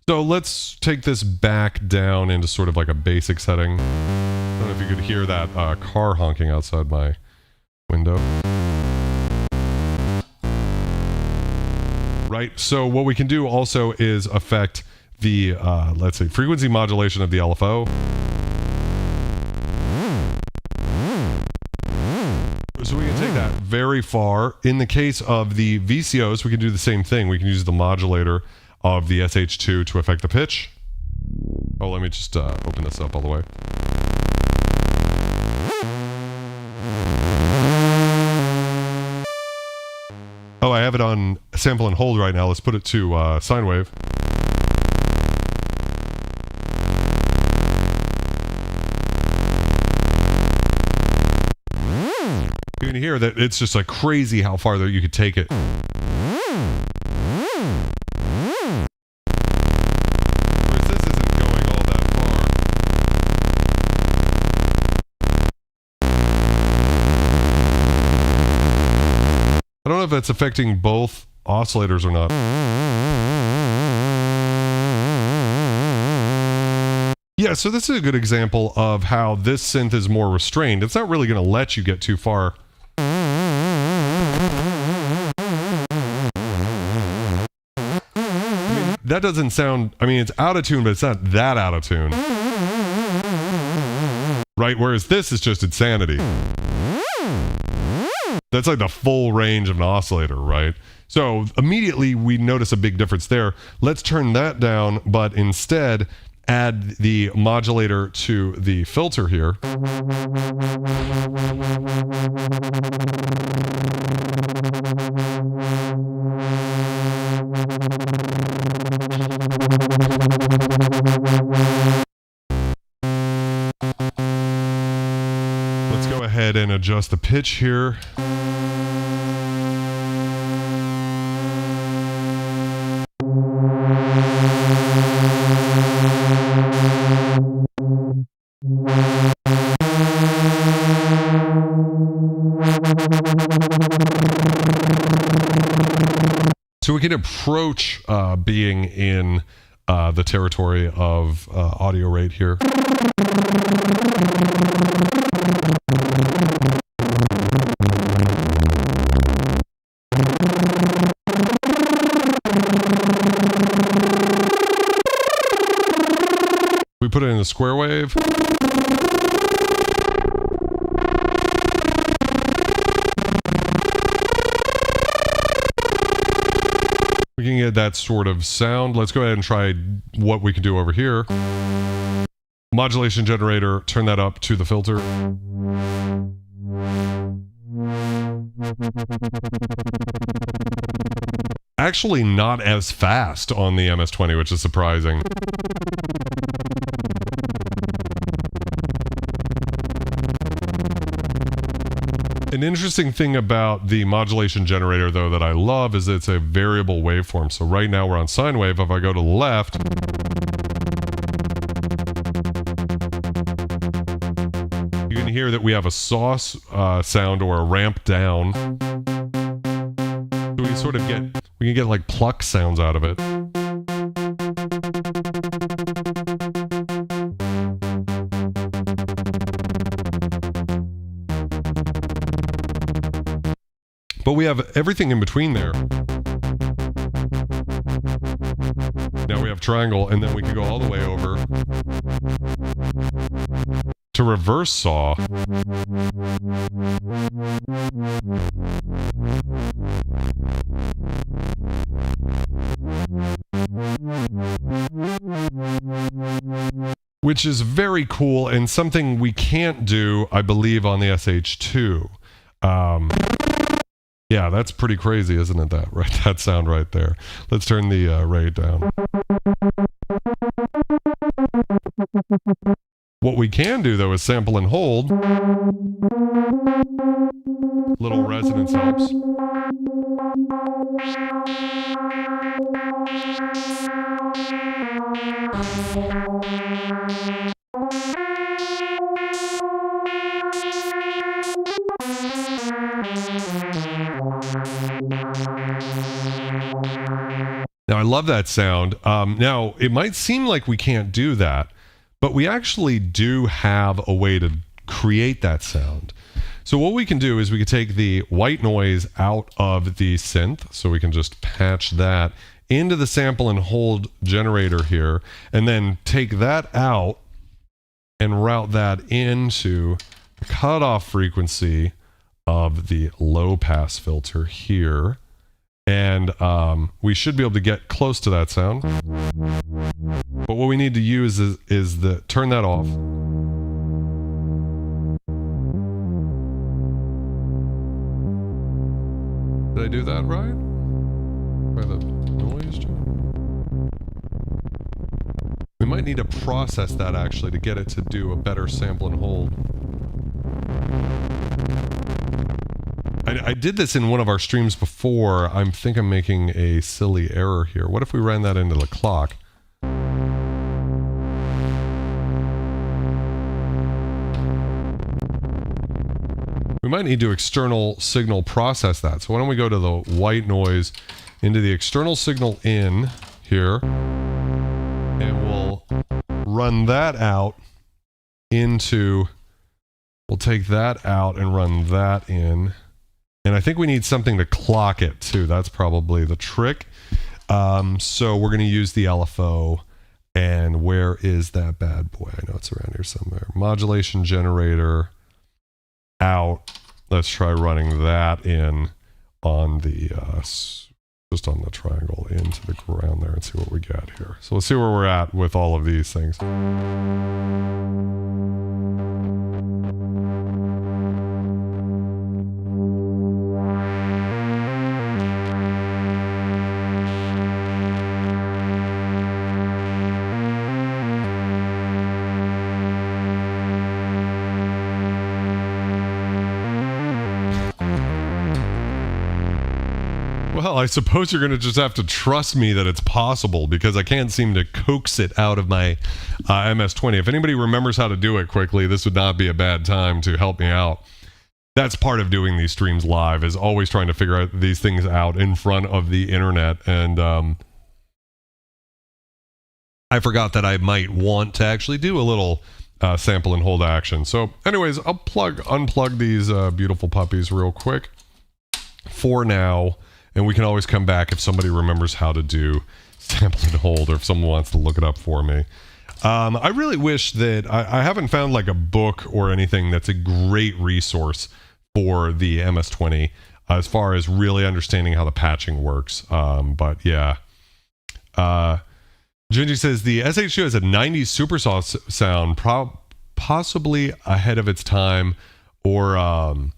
So let's take this back down into sort of like a basic setting. I don't know if you could hear that car honking outside my window. Right, so what we can do also is affect the, let's say, frequency modulation of the LFO. So we can take that very far. In the case of the VCOs, we can do the same thing. We can use the modulator of the SH-2 to affect the pitch. Oh, let me just open this up all the way. Oh, I have it on sample and hold right now. Let's put it to sine wave. You can hear that it's just like crazy how far that you could take it. Whereas this isn't going all that far. I don't know if it's affecting both oscillators or not. Yeah, so this is a good example of how this synth is more restrained. It's not really going to let you get too far. That doesn't sound, I mean, it's out of tune, but it's not that out of tune. Right? Whereas this is just insanity. That's like the full range of an oscillator, right? So immediately we notice a big difference there. Let's turn that down, but instead add the modulator to the filter here. Let's go ahead and adjust the pitch here. So we can approach being in the territory of audio rate here. We put it in a square wave. We can get that sort of sound. Let's go ahead and try what we can do over here. Modulation generator, turn that up to the filter. Actually not as fast on the MS-20, which is surprising. An interesting thing about the modulation generator, though, that I love is it's a variable waveform. So right now we're on sine wave. If I go to the left, you can hear that we have a saw sound or a ramp down. So we sort of we can get like pluck sounds out of it. But we have everything in between there. Now we have triangle, and then we can go all the way over to reverse saw. Which is very cool and something we can't do, I believe, on the SH-2. Yeah, that's pretty crazy, isn't it? That sound right there. Let's turn the rate down. What we can do, though, is sample and hold. Little resonance helps. Now, I love that sound. Now, it might seem like we can't do that, but we actually do have a way to create that sound. So what we can do is we can take the white noise out of the synth, so we can just patch that into the sample and hold generator here, and then take that out and route that into the cutoff frequency of the low pass filter here. And we should be able to get close to that sound. But what we need to use is turn that off. Did I do that right? By the noise check? We might need to process that actually to get it to do a better sample and hold. I did this in one of our streams before. I think I'm making a silly error here. What if we ran that into the clock? We might need to external signal process that. So why don't we go to the white noise into the external signal in here, and we'll run that out into, we'll take that out and run that in. And I think we need something to clock it too. That's probably the trick. So we're going to use the LFO. And where is that bad boy? I know it's around here somewhere. Modulation generator out. Let's try running that in on the, just on the triangle into the ground there and see what we get here. So let's see where we're at with all of these things. Well, I suppose you're going to just have to trust me that it's possible, because I can't seem to coax it out of my MS-20. If anybody remembers how to do it quickly, this would not be a bad time to help me out. That's part of doing these streams live, is always trying to figure out these things out in front of the internet. And I forgot that I might want to actually do a little sample and hold action. So anyways, I'll unplug these beautiful puppies real quick for now. And we can always come back if somebody remembers how to do sample and hold, or if someone wants to look it up for me. I really wish that I haven't found like a book or anything that's a great resource for the MS-20 as far as really understanding how the patching works. But yeah. Gingy says the SH-2 has a 90s supersaw sound, possibly ahead of its time, or...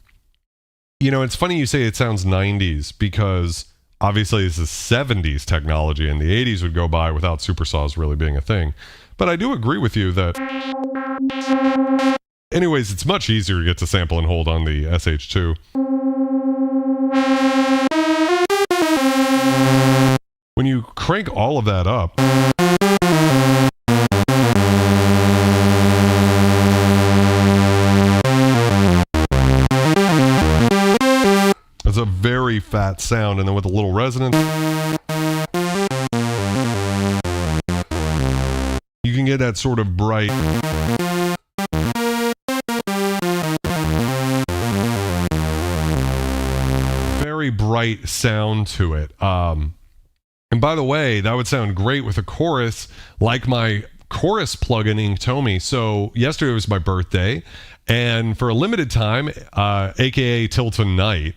You know, it's funny you say it sounds 90s, because obviously this is 70s technology, and the 80s would go by without supersaws really being a thing. But I do agree with you that... Anyways, it's much easier to get to sample and hold on the SH-2. When you crank all of that up... It's a very fat sound, and then with a little resonance, you can get that sort of bright, very bright sound to it. And by the way, that would sound great with a chorus, like my chorus plugin Inktomi. So yesterday was my birthday, and for a limited time, aka till tonight,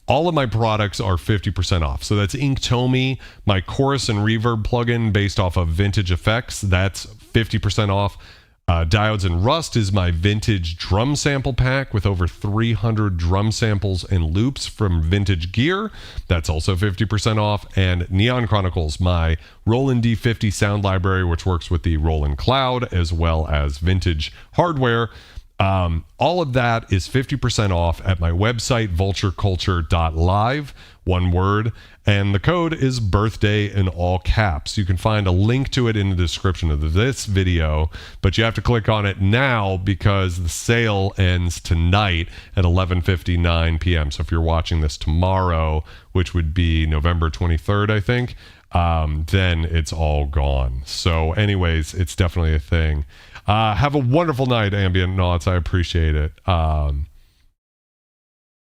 all of my products are 50% off. So that's Inktomi, my chorus and reverb plugin based off of Vintage Effects. That's 50% off. Diodes and Rust is my vintage drum sample pack with over 300 drum samples and loops from vintage gear. That's also 50% off. And Neon Chronicles, my Roland D50 sound library, which works with the Roland Cloud as well as vintage hardware. All of that is 50% off at my website, vultureculture.live, one word, and the code is birthday in all caps. You can find a link to it in the description of this video, but you have to click on it now because the sale ends tonight at 11:59 p.m. So if you're watching this tomorrow, which would be November 23rd, I think, then it's all gone. So anyways, it's definitely a thing. Have a wonderful night, Ambient Naughts. I appreciate it.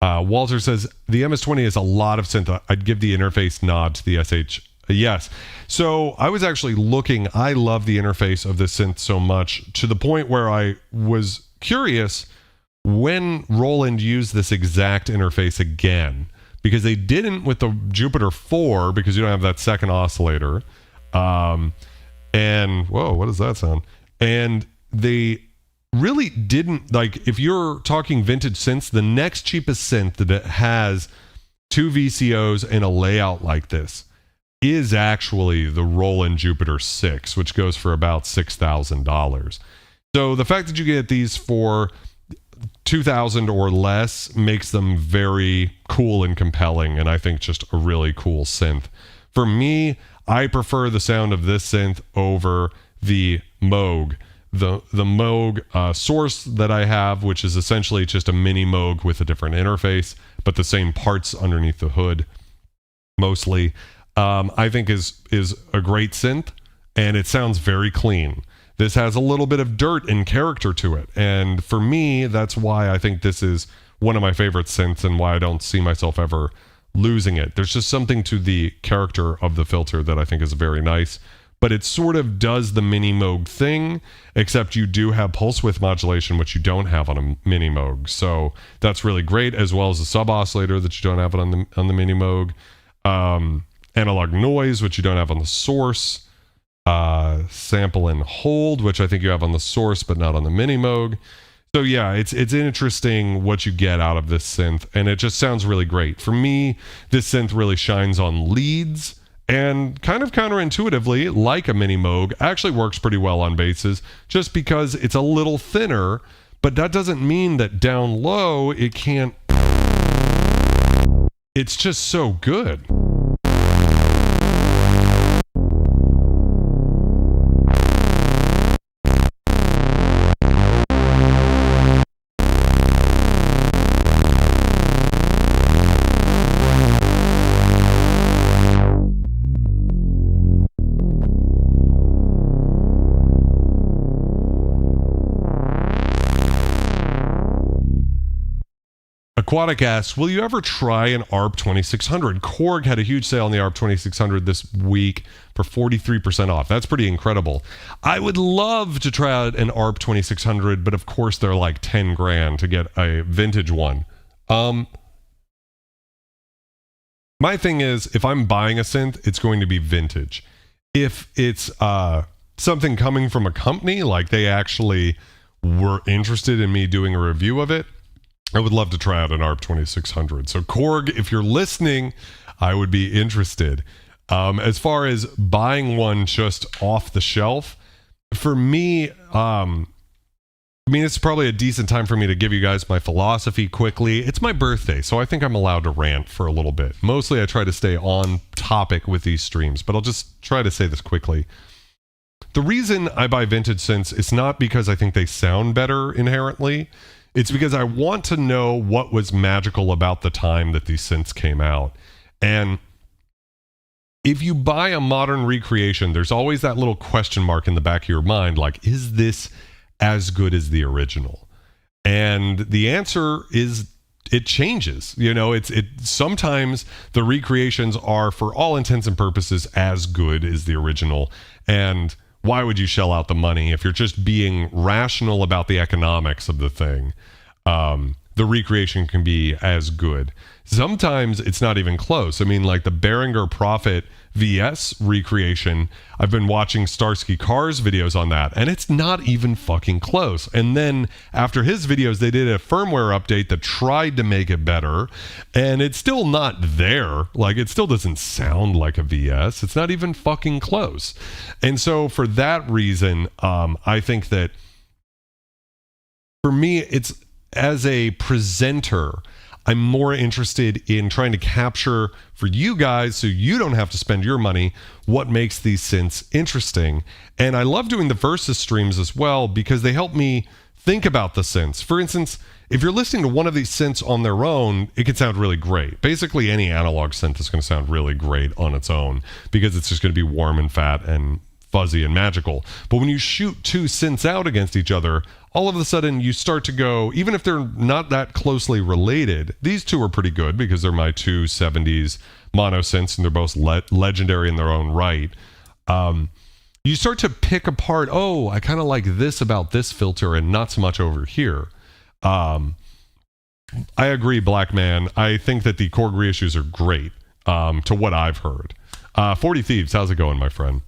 Walter says, the MS-20 is a lot of synth. I'd give the interface nod to the SH. Yes. So I was actually looking. I love the interface of this synth so much, to the point where I was curious when Roland used this exact interface again, because they didn't with the Jupiter 4, because you don't have that second oscillator. And whoa, what does that sound? And they really didn't, like, if you're talking vintage synths, the next cheapest synth that has 2 VCOs and a layout like this is actually the Roland Jupiter 6, which goes for about $6,000. So the fact that you get these for $2,000 or less makes them very cool and compelling, and I think just a really cool synth. For me, I prefer the sound of this synth over the Moog. The Moog source that I have, which is essentially just a mini Moog with a different interface, but the same parts underneath the hood, mostly, I think is a great synth, and it sounds very clean. This has a little bit of dirt and character to it, and for me, that's why I think this is one of my favorite synths, and why I don't see myself ever losing it. There's just something to the character of the filter that I think is very nice. But it sort of does the mini Moog thing, except you do have pulse width modulation, which you don't have on a mini Moog. So that's really great, as well as a sub-oscillator that you don't have on the mini Moog. Analog noise, which you don't have on the source. Sample and hold, which I think you have on the source, but not on the mini Moog. So yeah, it's interesting what you get out of this synth, and it just sounds really great. For me, this synth really shines on leads, and kind of counterintuitively, like a mini Moog, actually works pretty well on basses, just because it's a little thinner, but that doesn't mean that down low it can't. It's just so good. Aquatic asks, will you ever try an ARP 2600? Korg had a huge sale on the ARP 2600 this week for 43% off. That's pretty incredible. I would love to try out an ARP 2600, but of course they're like 10 grand to get a vintage one. My thing is, if I'm buying a synth, it's going to be vintage. If it's something coming from a company, like they actually were interested in me doing a review of it, I would love to try out an ARP 2600. So Korg, if you're listening, I would be interested. As far as buying one just off the shelf, for me, it's probably a decent time for me to give you guys my philosophy quickly. It's my birthday, so I think I'm allowed to rant for a little bit. Mostly I try to stay on topic with these streams, but I'll just try to say this quickly. The reason I buy vintage synths is not because I think they sound better inherently. It's because I want to know what was magical about the time that these synths came out. And if you buy a modern recreation, there's always that little question mark in the back of your mind, like, is this as good as the original? And the answer is, it changes. You know, sometimes the recreations are, for all intents and purposes, as good as the original. And why would you shell out the money if you're just being rational about the economics of the thing? The recreation can be as good. Sometimes it's not even close. I mean, like the Behringer Prophet VS recreation, I've been watching Starsky Carr's videos on that, and it's not even fucking close. And then after his videos, they did a firmware update that tried to make it better, and it's still not there. Like, it still doesn't sound like a VS. It's not even fucking close. And so for that reason, I think that for me, it's, as a presenter, I'm more interested in trying to capture for you guys, so you don't have to spend your money, what makes these synths interesting. And I love doing the Versus streams as well, because they help me think about the synths. For instance, if you're listening to one of these synths on their own, it can sound really great. Basically, any analog synth is going to sound really great on its own because it's just going to be warm and fat and fuzzy and magical. But when you shoot two synths out against each other, all of a sudden you start to go, even if they're not that closely related, these two are pretty good because they're my two 70s monosynths and they're both legendary in their own right. You start to pick apart, oh, I kind of like this about this filter and not so much over here. I agree, Black Man. I think that the Korg reissues are great, to what I've heard. 40 Thieves, how's it going, my friend?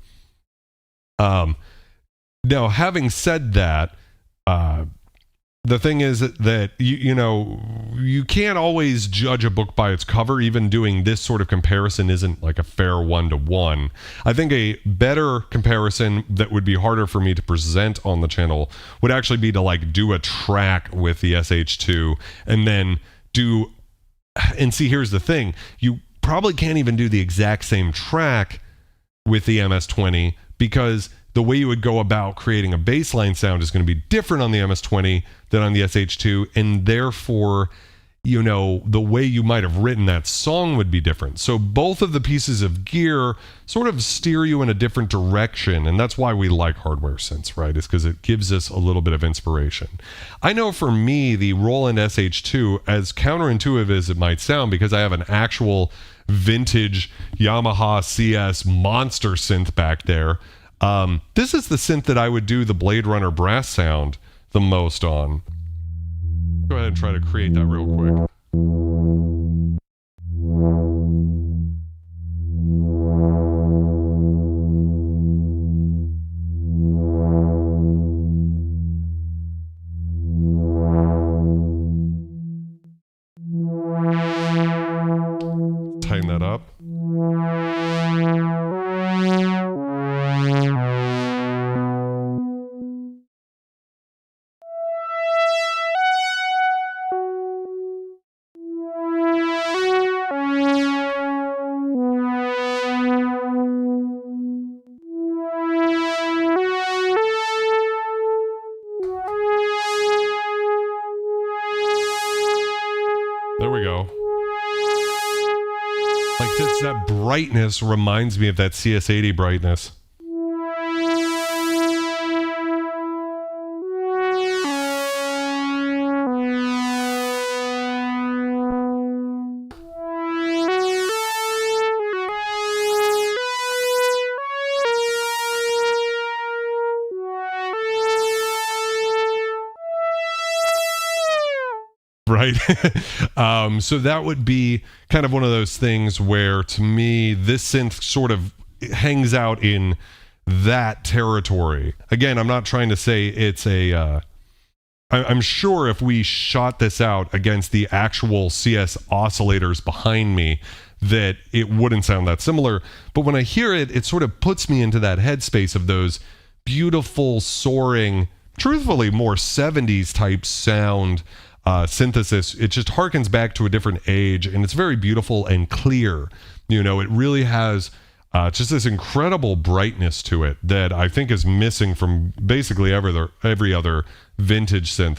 Now, having said that, the thing is that you can't always judge a book by its cover. Even doing this sort of comparison isn't like a fair one-to-one. I think a better comparison that would be harder for me to present on the channel would actually be to like do a track with the SH-2 and then see, here's the thing. You probably can't even do the exact same track with the MS-20 because the way you would go about creating a baseline sound is going to be different on the MS-20 than on the SH-2, and therefore, the way you might have written that song would be different. So both of the pieces of gear sort of steer you in a different direction, and that's why we like hardware synths, right? It's because it gives us a little bit of inspiration. I know for me, the Roland SH-2, as counterintuitive as it might sound, because I have an actual vintage Yamaha CS monster synth back there, this is the synth that I would do the Blade Runner brass sound the most on. Go ahead and try to create that real quick. Tighten that up. There we go. Like just that brightness reminds me of that CS80 brightness. Right. So that would be kind of one of those things where, to me, this synth sort of hangs out in that territory. Again, I'm not trying to say it's a... I'm sure if we shot this out against the actual CS oscillators behind me, that it wouldn't sound that similar. But when I hear it, it sort of puts me into that headspace of those beautiful, soaring, truthfully more 70s type sound synthesis. It just harkens back to a different age, and it's very beautiful and clear. It really has just this incredible brightness to it that I think is missing from basically every other vintage synth.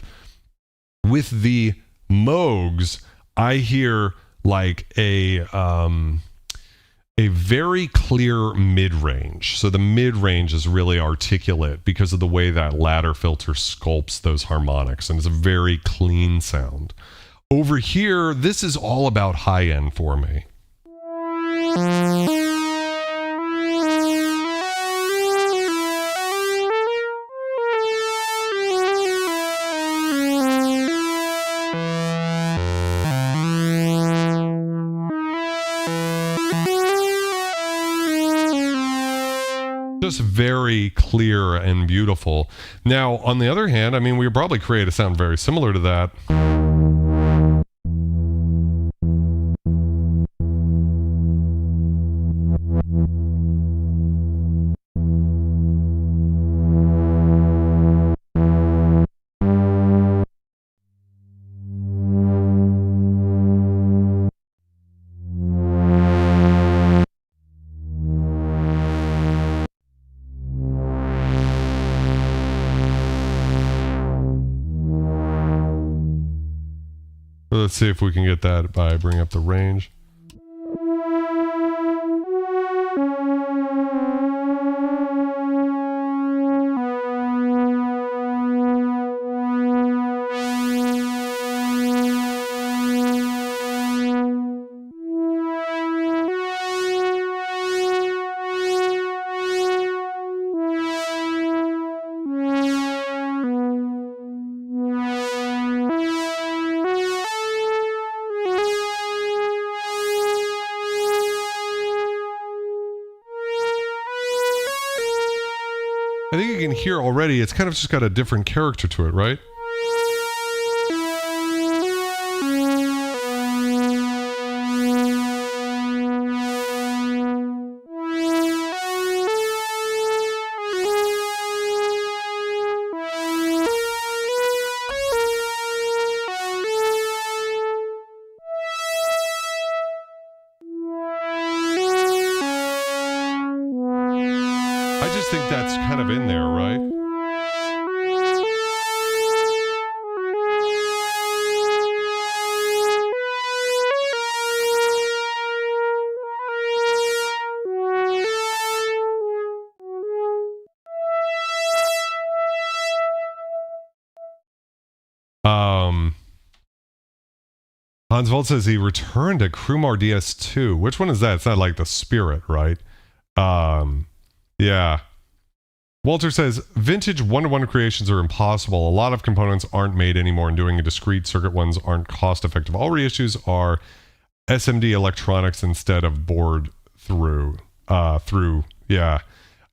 With the Moogs, I hear like a very clear mid-range. So the mid-range is really articulate because of the way that ladder filter sculpts those harmonics, and it's a very clean sound. Over here, this is all about high-end for me. Just very clear and beautiful. Now, on the other hand, I mean, we could probably create a sound very similar to that. Let's see if we can get that by bringing up the range. I think you can hear already, it's kind of just got a different character to it, right? I just think that's kind of in there, right? Hans Volt says he returned a Krumar DS2. Which one is that? It's not like the Spirit, right? Yeah. Walter says, vintage one-to-one creations are impossible. A lot of components aren't made anymore, and doing a discrete circuit ones aren't cost-effective. All reissues are SMD electronics instead of board through. Yeah.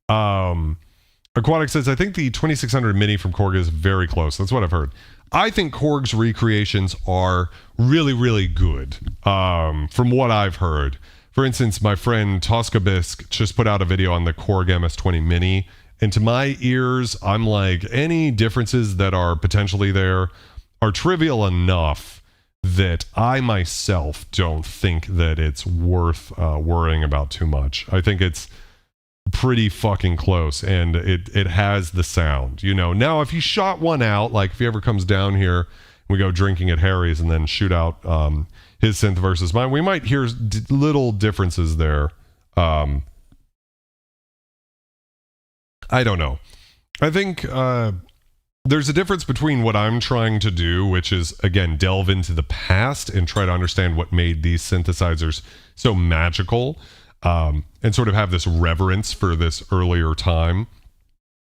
Aquatic says, I think the 2600 Mini from Korg is very close. That's what I've heard. I think Korg's recreations are really, really good, from what I've heard. For instance, my friend Toskabisk just put out a video on the Korg MS-20 Mini, and to my ears, I'm like, any differences that are potentially there are trivial enough that I myself don't think that it's worth worrying about too much. I think it's pretty fucking close, and it has the sound, you know. Now, if you shot one out, like if he ever comes down here, we go drinking at Harry's and then shoot out his synth versus mine, we might hear little differences there. I don't know. I think there's a difference between what I'm trying to do, which is, again, delve into the past and try to understand what made these synthesizers so magical, and sort of have this reverence for this earlier time.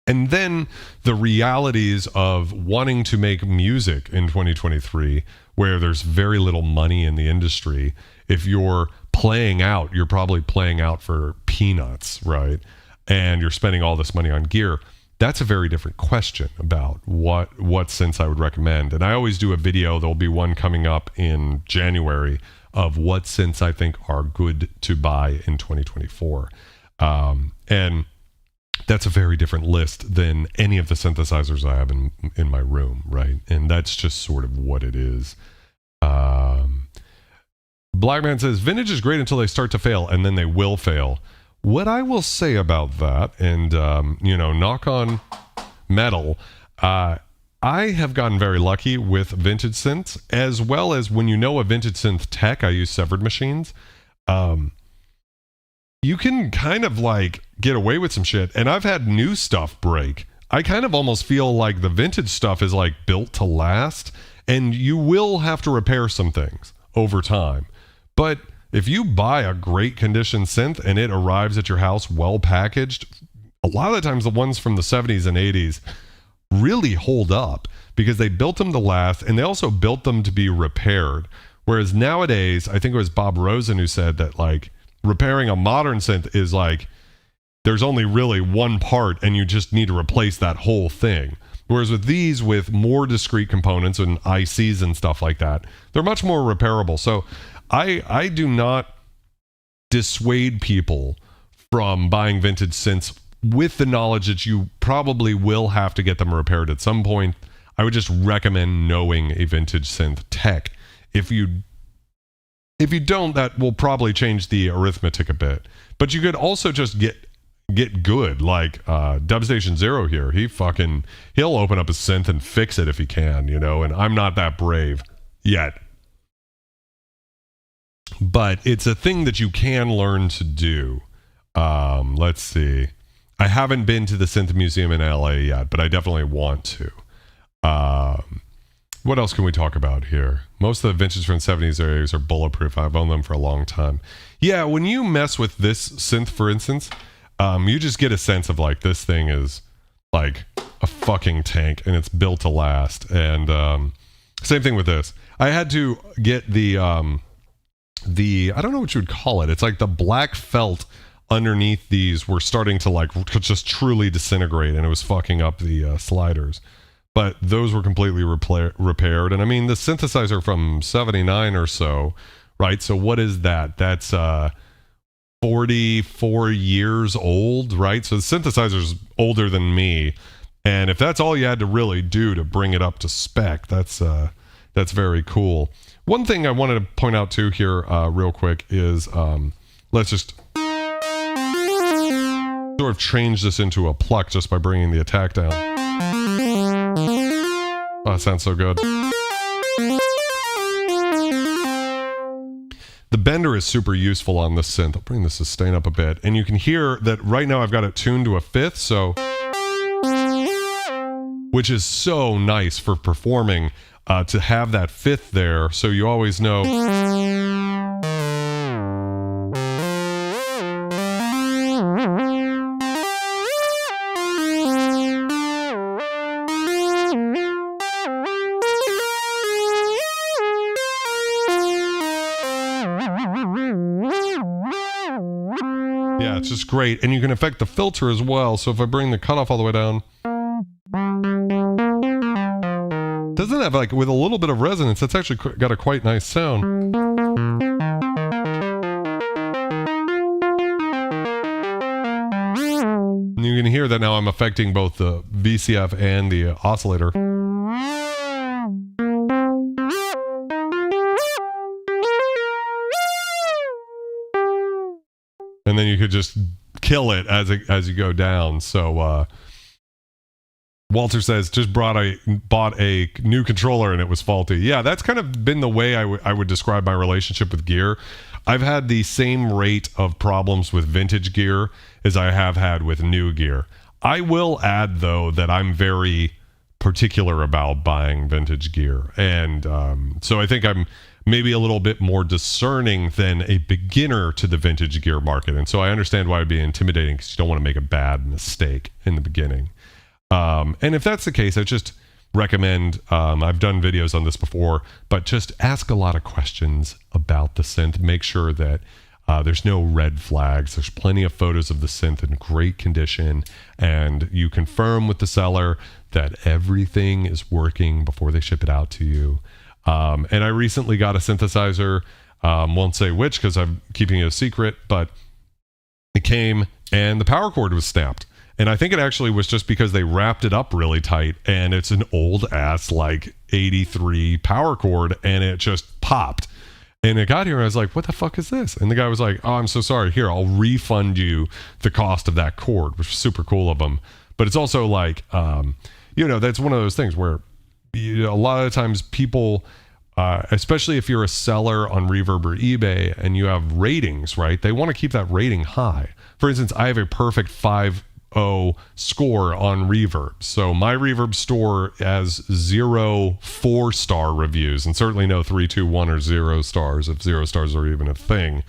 And then the realities of wanting to make music in 2023, where there's very little money in the industry. If you're playing out, you're probably playing out for peanuts, right? And you're spending all this money on gear. That's a very different question about what synths I would recommend. And I always do a video, there'll be one coming up in January, of what synths I think are good to buy in 2024. And that's a very different list than any of the synthesizers I have in my room, right? And that's just sort of what it is. Blackman says, vintage is great until they start to fail, and then they will fail. What I will say about that, and, knock on metal, I have gotten very lucky with vintage synths, as well as when you know a vintage synth tech, I use severed machines. You can kind of like get away with some shit, and I've had new stuff break. I kind of almost feel like the vintage stuff is like built to last, and you will have to repair some things over time. But if you buy a great condition synth and it arrives at your house well packaged, a lot of the times the ones from the 70s and 80s really hold up because they built them to last, and they also built them to be repaired. Whereas nowadays, I think it was Bob Rosen who said that like repairing a modern synth is like there's only really one part and you just need to replace that whole thing. Whereas with these, with more discrete components and ICs and stuff like that, they're much more repairable. So I do not dissuade people from buying vintage synths with the knowledge that you probably will have to get them repaired at some point. I would just recommend knowing a vintage synth tech. If you don't, that will probably change the arithmetic a bit. But you could also just get good, like Dubstation Zero here. He'll open up a synth and fix it if he can, and I'm not that brave yet. but it's a thing that you can learn to do. Let's see. I haven't been to the Synth Museum in LA yet, but I definitely want to. What else can we talk about here? Most of the vintage from 70s areas are bulletproof. I've owned them for a long time. Yeah, when you mess with this synth, for instance, you just get a sense of like this thing is like a fucking tank and it's built to last. And same thing with this. I had to get the I don't know what you would call it. It's like the black felt underneath these were starting to like just truly disintegrate, and it was fucking up the sliders. But those were completely repaired. And I mean, the synthesizer from 79 or so, right? So what is that? That's 44 years old, right? So the synthesizer's older than me. And if that's all you had to really do to bring it up to spec, that's very cool. One thing I wanted to point out too here real quick is let's just sort of change this into a pluck just by bringing the attack down. Oh, that sounds so good. The bender is super useful on this synth. I'll bring the sustain up a bit. And you can hear that right now I've got it tuned to a fifth, so which is so nice for performing to have that fifth there, so you always know. Yeah, it's just great. And you can affect the filter as well. So if I bring the cutoff all the way down, doesn't have like with a little bit of resonance, that's actually got a quite nice sound. And you can hear that now I'm affecting both the VCF and the oscillator. And then you could just kill it as you go down. So Walter says, just bought a new controller and it was faulty. Yeah, that's kind of been the way I would describe my relationship with gear. I've had the same rate of problems with vintage gear as I have had with new gear. I will add, though, that I'm very particular about buying vintage gear. And so I think I'm maybe a little bit more discerning than a beginner to the vintage gear market. And so I understand why it'd be intimidating, because you don't want to make a bad mistake in the beginning. And if that's the case, I just recommend, I've done videos on this before, but just ask a lot of questions about the synth. Make sure that there's no red flags. There's plenty of photos of the synth in great condition, and you confirm with the seller that everything is working before they ship it out to you. And I recently got a synthesizer, won't say which because I'm keeping it a secret, but it came and the power cord was snapped. And I think it actually was just because they wrapped it up really tight, and it's an old ass like 83 power cord, and it just popped. And it got here and I was like, what the fuck is this? And the guy was like, oh, I'm so sorry. Here, I'll refund you the cost of that cord, which was super cool of him. But it's also like, that's one of those things where a lot of the times people, especially if you're a seller on Reverb or eBay and you have ratings, right? They want to keep that rating high. For instance, I have a perfect 5.0 score on Reverb. So my Reverb store has 0 4-star reviews, and certainly no 3, 2, 1 or 0 stars, if 0 stars are even a thing.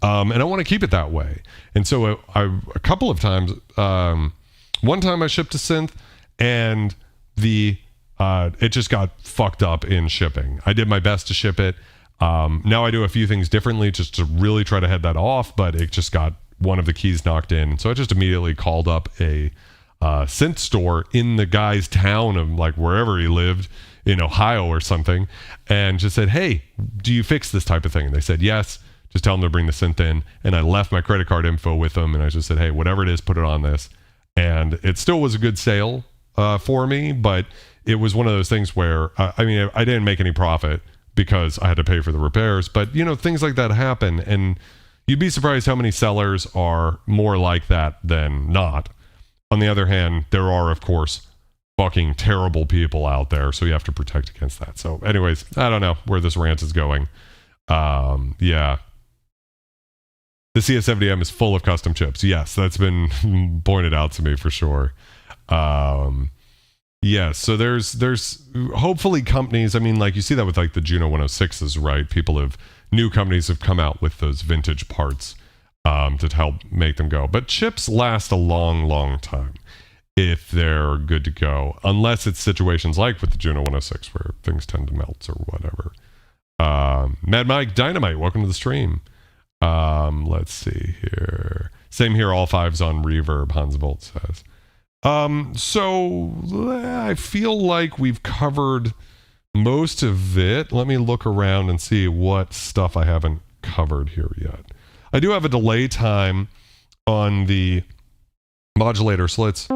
And I want to keep it that way. And so a couple of times, one time I shipped a synth and it just got fucked up in shipping. I did my best to ship it. Now I do a few things differently just to really try to head that off, but it just got one of the keys knocked in. So I just immediately called up a synth store in the guy's town of like wherever he lived in Ohio or something, and just said, hey, do you fix this type of thing? And they said, yes, just tell them to bring the synth in. And I left my credit card info with them, and I just said, hey, whatever it is, put it on this. And it still was a good sale for me, but it was one of those things where, I didn't make any profit because I had to pay for the repairs, but things like that happen, and you'd be surprised how many sellers are more like that than not. On the other hand, there are, of course, fucking terrible people out there, so you have to protect against that. So anyways, I don't know where this rant is going. Yeah. The CS70M is full of custom chips. Yes, that's been pointed out to me for sure. Yes, so there's hopefully companies, I mean, like you see that with like the Juno 106s, right? New companies have come out with those vintage parts to help make them go. But chips last a long, long time if they're good to go, unless it's situations like with the Juno 106 where things tend to melt or whatever. Mad Mike Dynamite, welcome to the stream. Let's see here. Same here, all fives on reverb, Hans Volt says. So I feel like we've covered most of it. Let me look around and see what stuff I haven't covered here yet. I do have a delay time on the modulator, so let's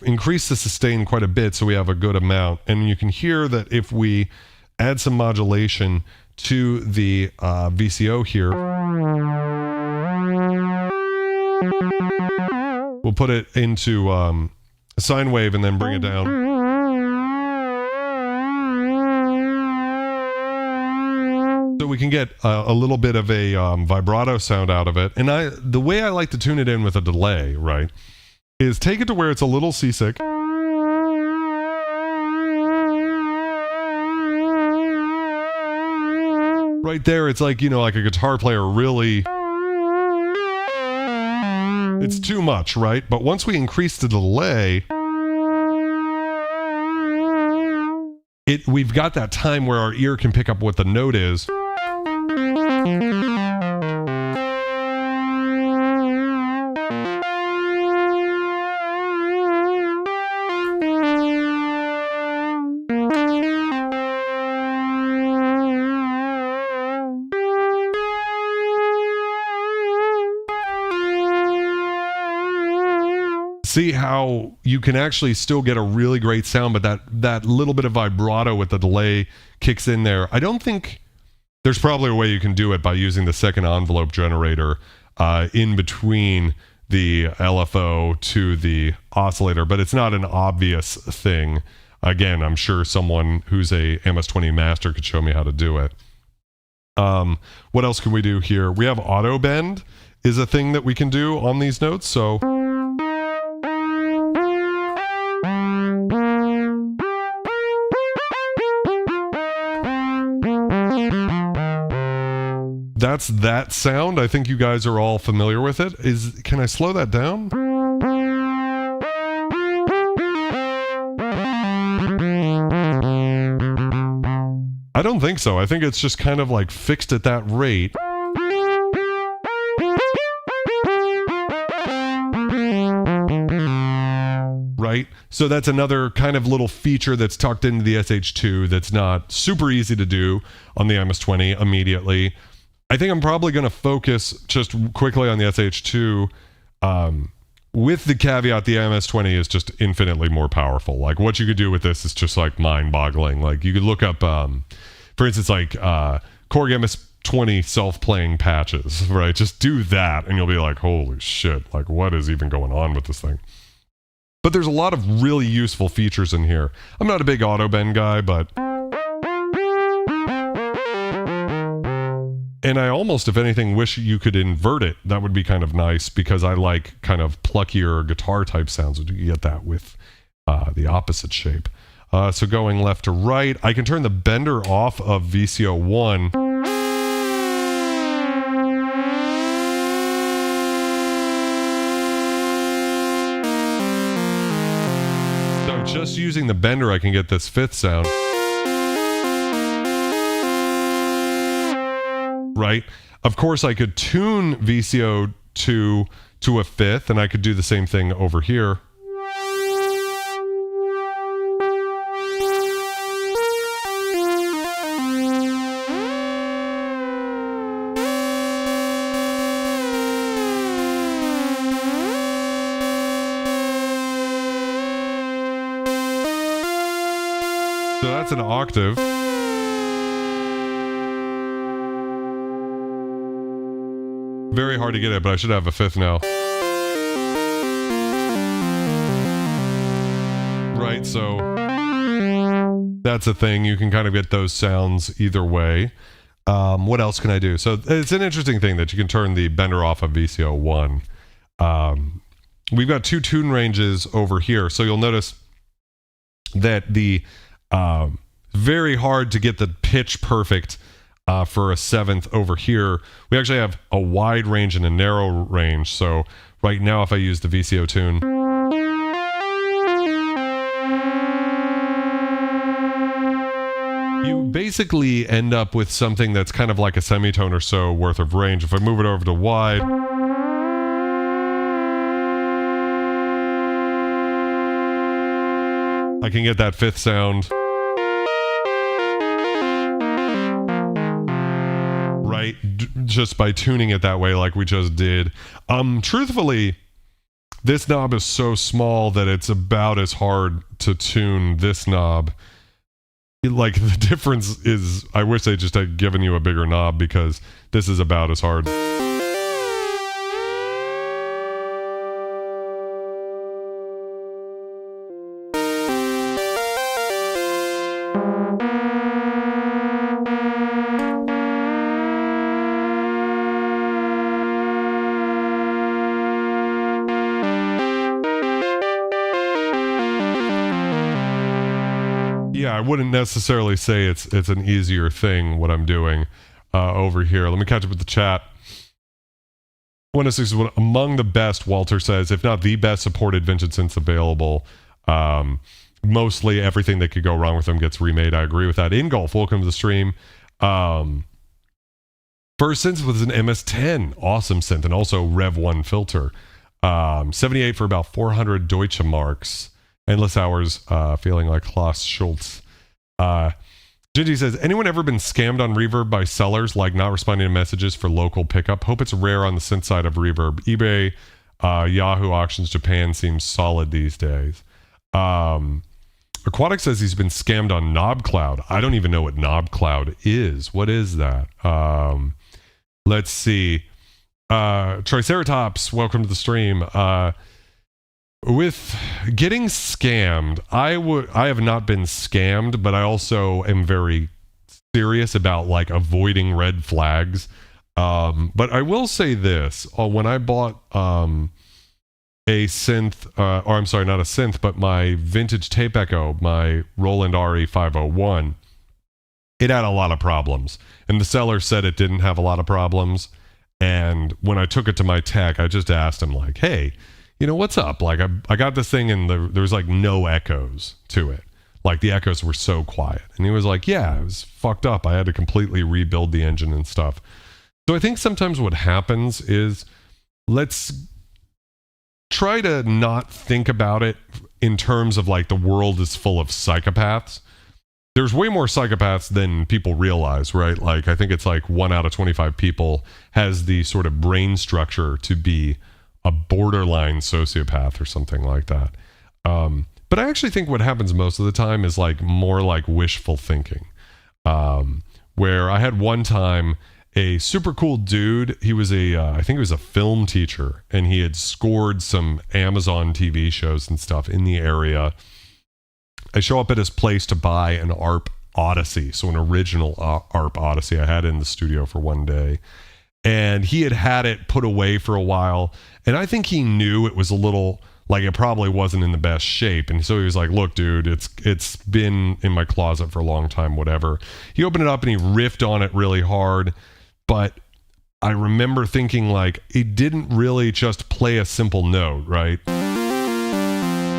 increase the sustain quite a bit so we have a good amount. And you can hear that if we add some modulation to the VCO here, we'll put it into a sine wave and then bring it down. So we can get a little bit of a vibrato sound out of it. And the way I like to tune it in with a delay, right, is take it to where it's a little seasick. Right there, it's like, you know, like a guitar player really... It's too much, right? But once we increase the delay, we've got that time where our ear can pick up what the note is. See how you can actually still get a really great sound, but that little bit of vibrato with the delay kicks in there. I don't think there's probably a way you can do it by using the second envelope generator in between the LFO to the oscillator, but it's not an obvious thing. Again, I'm sure someone who's a MS-20 master could show me how to do it. What else can we do here? We have auto bend is a thing that we can do on these notes, so... That's that sound. I think you guys are all familiar with it. Can I slow that down? I don't think so. I think it's just kind of like fixed at that rate. Right? So that's another kind of little feature that's tucked into the SH-2 that's not super easy to do on the MS-20 immediately. I think I'm probably going to focus just quickly on the SH-2 with the caveat the MS-20 is just infinitely more powerful. Like what you could do with this is just like mind-boggling. Like you could look up, for instance, like Korg MS-20 self-playing patches, right? Just do that and you'll be like, holy shit, like what is even going on with this thing? But there's a lot of really useful features in here. I'm not a big auto bend guy, but... And I almost, if anything, wish you could invert it. That would be kind of nice because I like kind of pluckier guitar type sounds. You get that with the opposite shape. So going left to right, I can turn the bender off of VCO1. So just using the bender, I can get this fifth sound. Right? Of course, I could tune VCO2 to a fifth, and I could do the same thing over here. So that's an octave. Very hard to get it, but I should have a fifth now. Right? right? So that's a thing. You can kind of get those sounds either way. What else can I do? So it's an interesting thing that you can turn the bender off of VCO1. We've got 2 tune ranges over here. So you'll notice that the very hard to get the pitch perfect for a 7th over here. We actually have a wide range and a narrow range. So right now, if I use the VCO tune, you basically end up with something that's kind of like a semitone or so worth of range. If I move it over to wide, I can get that 5th sound. Right? Just by tuning it that way like we just did. Truthfully, this knob is so small that it's about as hard to tune this knob. Like, the difference is, I wish they just had given you a bigger knob, because this is about as hard. I wouldn't necessarily say it's an easier thing what I'm doing over here. Let me catch up with the chat. 106 is among the best, Walter says, if not the best supported vintage synths available. Mostly everything that could go wrong with them gets remade. I agree with that. Ingolf, welcome to the stream. First synth was an MS-10, awesome synth, and also Rev 1 filter. 78 for about 400 Deutsche Marks. Endless hours, feeling like Klaus Schultz. Gingy says, anyone ever been scammed on Reverb by sellers, like not responding to messages for local pickup? Hope it's rare on the synth side of Reverb. eBay, Yahoo Auctions Japan seems solid these days. Aquatic says he's been scammed on KnobCloud. I don't even know what KnobCloud is. What is that? Let's see. Triceratops, welcome to the stream. With getting scammed, I have not been scammed, but I also am very serious about like avoiding red flags. But I will say this: when I bought a synth, or I'm sorry, not a synth, but my vintage tape echo, my Roland RE501, it had a lot of problems, and the seller said it didn't have a lot of problems. And when I took it to my tech, I just asked him like, "Hey, you know, what's up? Like, I got this thing and there was like no echoes to it. Like, the echoes were so quiet." And he was like, yeah, it was fucked up. I had to completely rebuild the engine and stuff. So I think sometimes what happens is, let's try to not think about it in terms of like the world is full of psychopaths. There's way more psychopaths than people realize, right? Like, I think it's like 1 out of 25 people has the sort of brain structure to be a borderline sociopath or something like that. But I actually think what happens most of the time is like more like wishful thinking. Where I had one time a super cool dude. He was I think he was a film teacher, and he had scored some Amazon TV shows and stuff in the area. I show up at his place to buy an ARP Odyssey, so an original ARP Odyssey. I had it in the studio for one day. And he had it put away for a while. And I think he knew it was a little, like, it probably wasn't in the best shape. And so he was like, look, dude, it's been in my closet for a long time, whatever. He opened it up and he riffed on it really hard. But I remember thinking, like, it didn't really just play a simple note, right?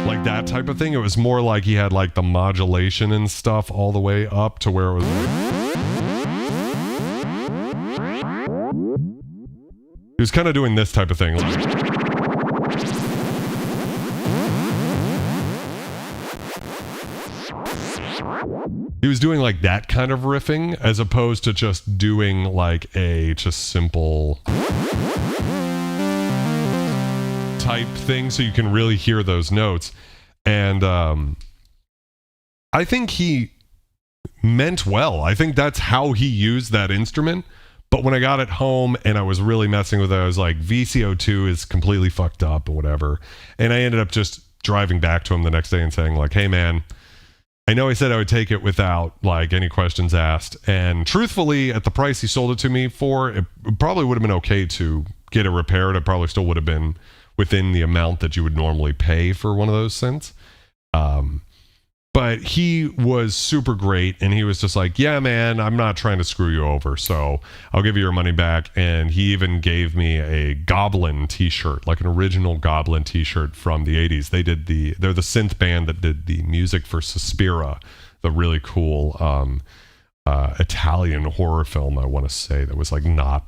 Like that type of thing. It was more like he had, like, the modulation and stuff all the way up to where it was... He was kind of doing this type of thing. He was doing like that kind of riffing as opposed to just doing like a just simple type thing so you can really hear those notes. And I think he meant well. I think that's how he used that instrument. But when I got it home and I was really messing with it, I was like, VCO2 is completely fucked up or whatever. And I ended up just driving back to him the next day and saying like, hey man, I know I said I would take it without like any questions asked, and truthfully at the price he sold it to me for, it probably would have been okay to get it repaired. It probably still would have been within the amount that you would normally pay for one of those synths. But he was super great, and he was just like, yeah, man, I'm not trying to screw you over, so I'll give you your money back. And he even gave me a Goblin t-shirt, like an original Goblin t-shirt from the 80s. They're the synth band that did the music for Suspira, the really cool Italian horror film, I want to say, that was like not...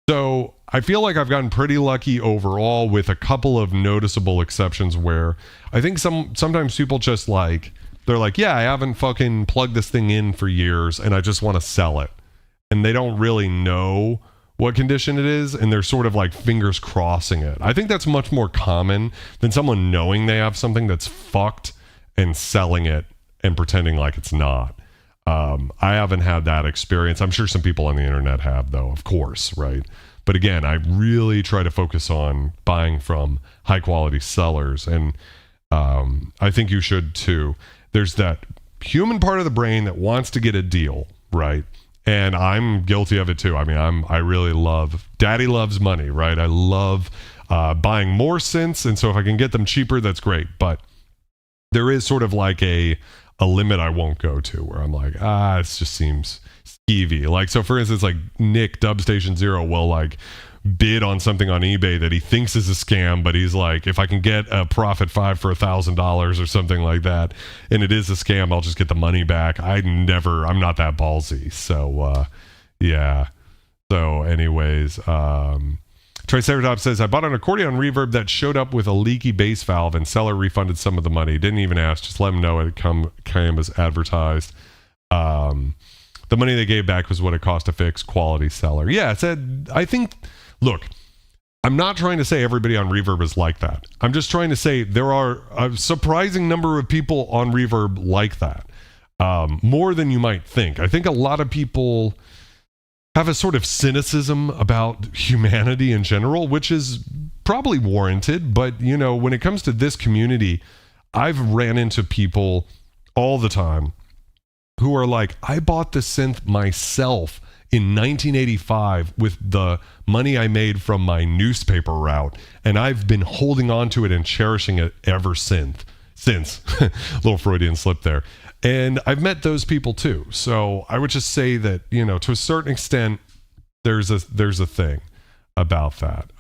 So I feel like I've gotten pretty lucky overall, with a couple of noticeable exceptions where I think sometimes people just like, they're like, yeah, I haven't fucking plugged this thing in for years and I just want to sell it. And they don't really know what condition it is, and they're sort of like fingers crossing it. I think that's much more common than someone knowing they have something that's fucked and selling it and pretending like it's not. I haven't had that experience. I'm sure some people on the internet have, though, of course, right? But again, I really try to focus on buying from high quality sellers, and I think you should too. There's that human part of the brain that wants to get a deal, right? And I'm guilty of it too. I mean, I really love, daddy loves money, right? I love buying more synths, and so if I can get them cheaper, that's great. But there is sort of like a limit I won't go to, where I'm like, it just seems skeevy. Like, so for instance, like Nick Dubstation Zero will like bid on something on eBay that he thinks is a scam, but he's like, if I can get a Profit 5 for $1,000 or something like that, and it is a scam, I'll just get the money back. I'm not that ballsy. So yeah. So anyways, Triceratops says, I bought an accordion reverb that showed up with a leaky bass valve, and seller refunded some of the money. Didn't even ask, just let him know it came as advertised. The money they gave back was what it cost to fix. Quality seller. Yeah, I think, look, I'm not trying to say everybody on Reverb is like that. I'm just trying to say there are a surprising number of people on Reverb like that. More than you might think. I think a lot of people have a sort of cynicism about humanity in general, which is probably warranted. But, you know, when it comes to this community, I've ran into people all the time who are like, I bought the synth myself in 1985 with the money I made from my newspaper route, and I've been holding on to it and cherishing it ever since. Little Freudian slip there. And I've met those people too. So I would just say that, you know, to a certain extent, there's a thing about that.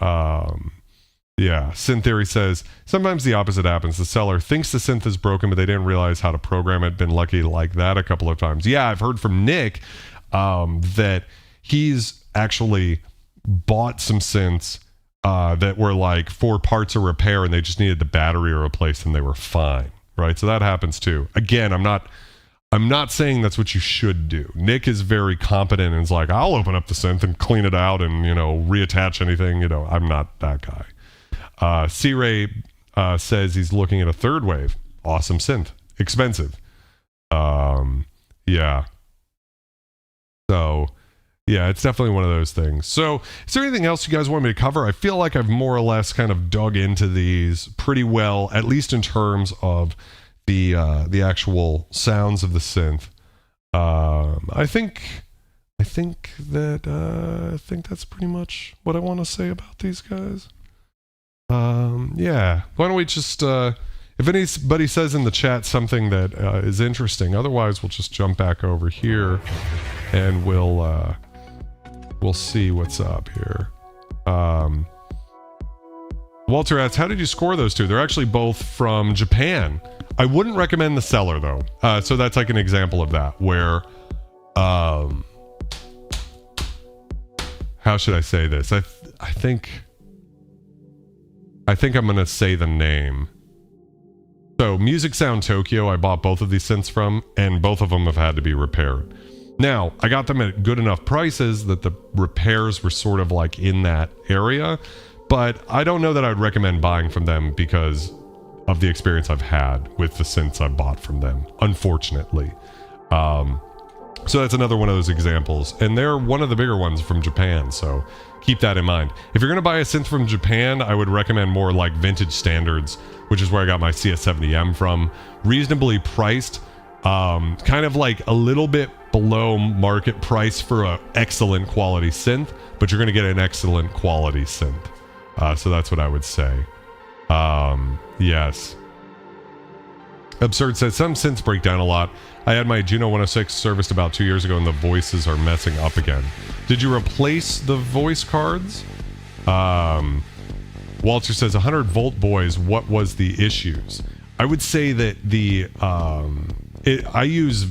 Yeah. Synth Theory says, sometimes the opposite happens. The seller thinks the synth is broken, but they didn't realize how to program it. Been lucky like that a couple of times. Yeah, I've heard from Nick that he's actually bought some synths that were like 4 parts of repair, and they just needed the battery replaced and they were fine. Right. So that happens too. Again, I'm not saying that's what you should do. Nick is very competent and is like, I'll open up the synth and clean it out and, you know, reattach anything. You know, I'm not that guy. C-Ray says he's looking at a third wave. Awesome synth. Expensive. Yeah. So, yeah, it's definitely one of those things. So, is there anything else you guys want me to cover? I feel like I've more or less kind of dug into these pretty well, at least in terms of the actual sounds of the synth. I think that's pretty much what I want to say about these guys. Yeah. Why don't we just if anybody says in the chat something that is interesting, otherwise we'll just jump back over here and we'll see what's up here. Walter asks, how did you score those two? They're actually both from Japan. I wouldn't recommend the seller though. So that's like an example of that where, how should I say this? I think I'm going to say the name. So Music Sound Tokyo, I bought both of these synths from, and both of them have had to be repaired. Now, I got them at good enough prices that the repairs were sort of like in that area, but I don't know that I'd recommend buying from them because of the experience I've had with the synths I bought from them, unfortunately. So that's another one of those examples. And they're one of the bigger ones from Japan, so keep that in mind. If you're going to buy a synth from Japan, I would recommend more like vintage standards, which is where I got my CS70M from. Reasonably priced, kind of like a little bit below market price for an excellent quality synth, but you're going to get an excellent quality synth. So that's what I would say. Yes. Absurd says, some synths break down a lot. I had my Juno 106 serviced about 2 years ago and the voices are messing up again. Did you replace the voice cards? Walter says, 100 volt boys, what was the issues? I would say that I use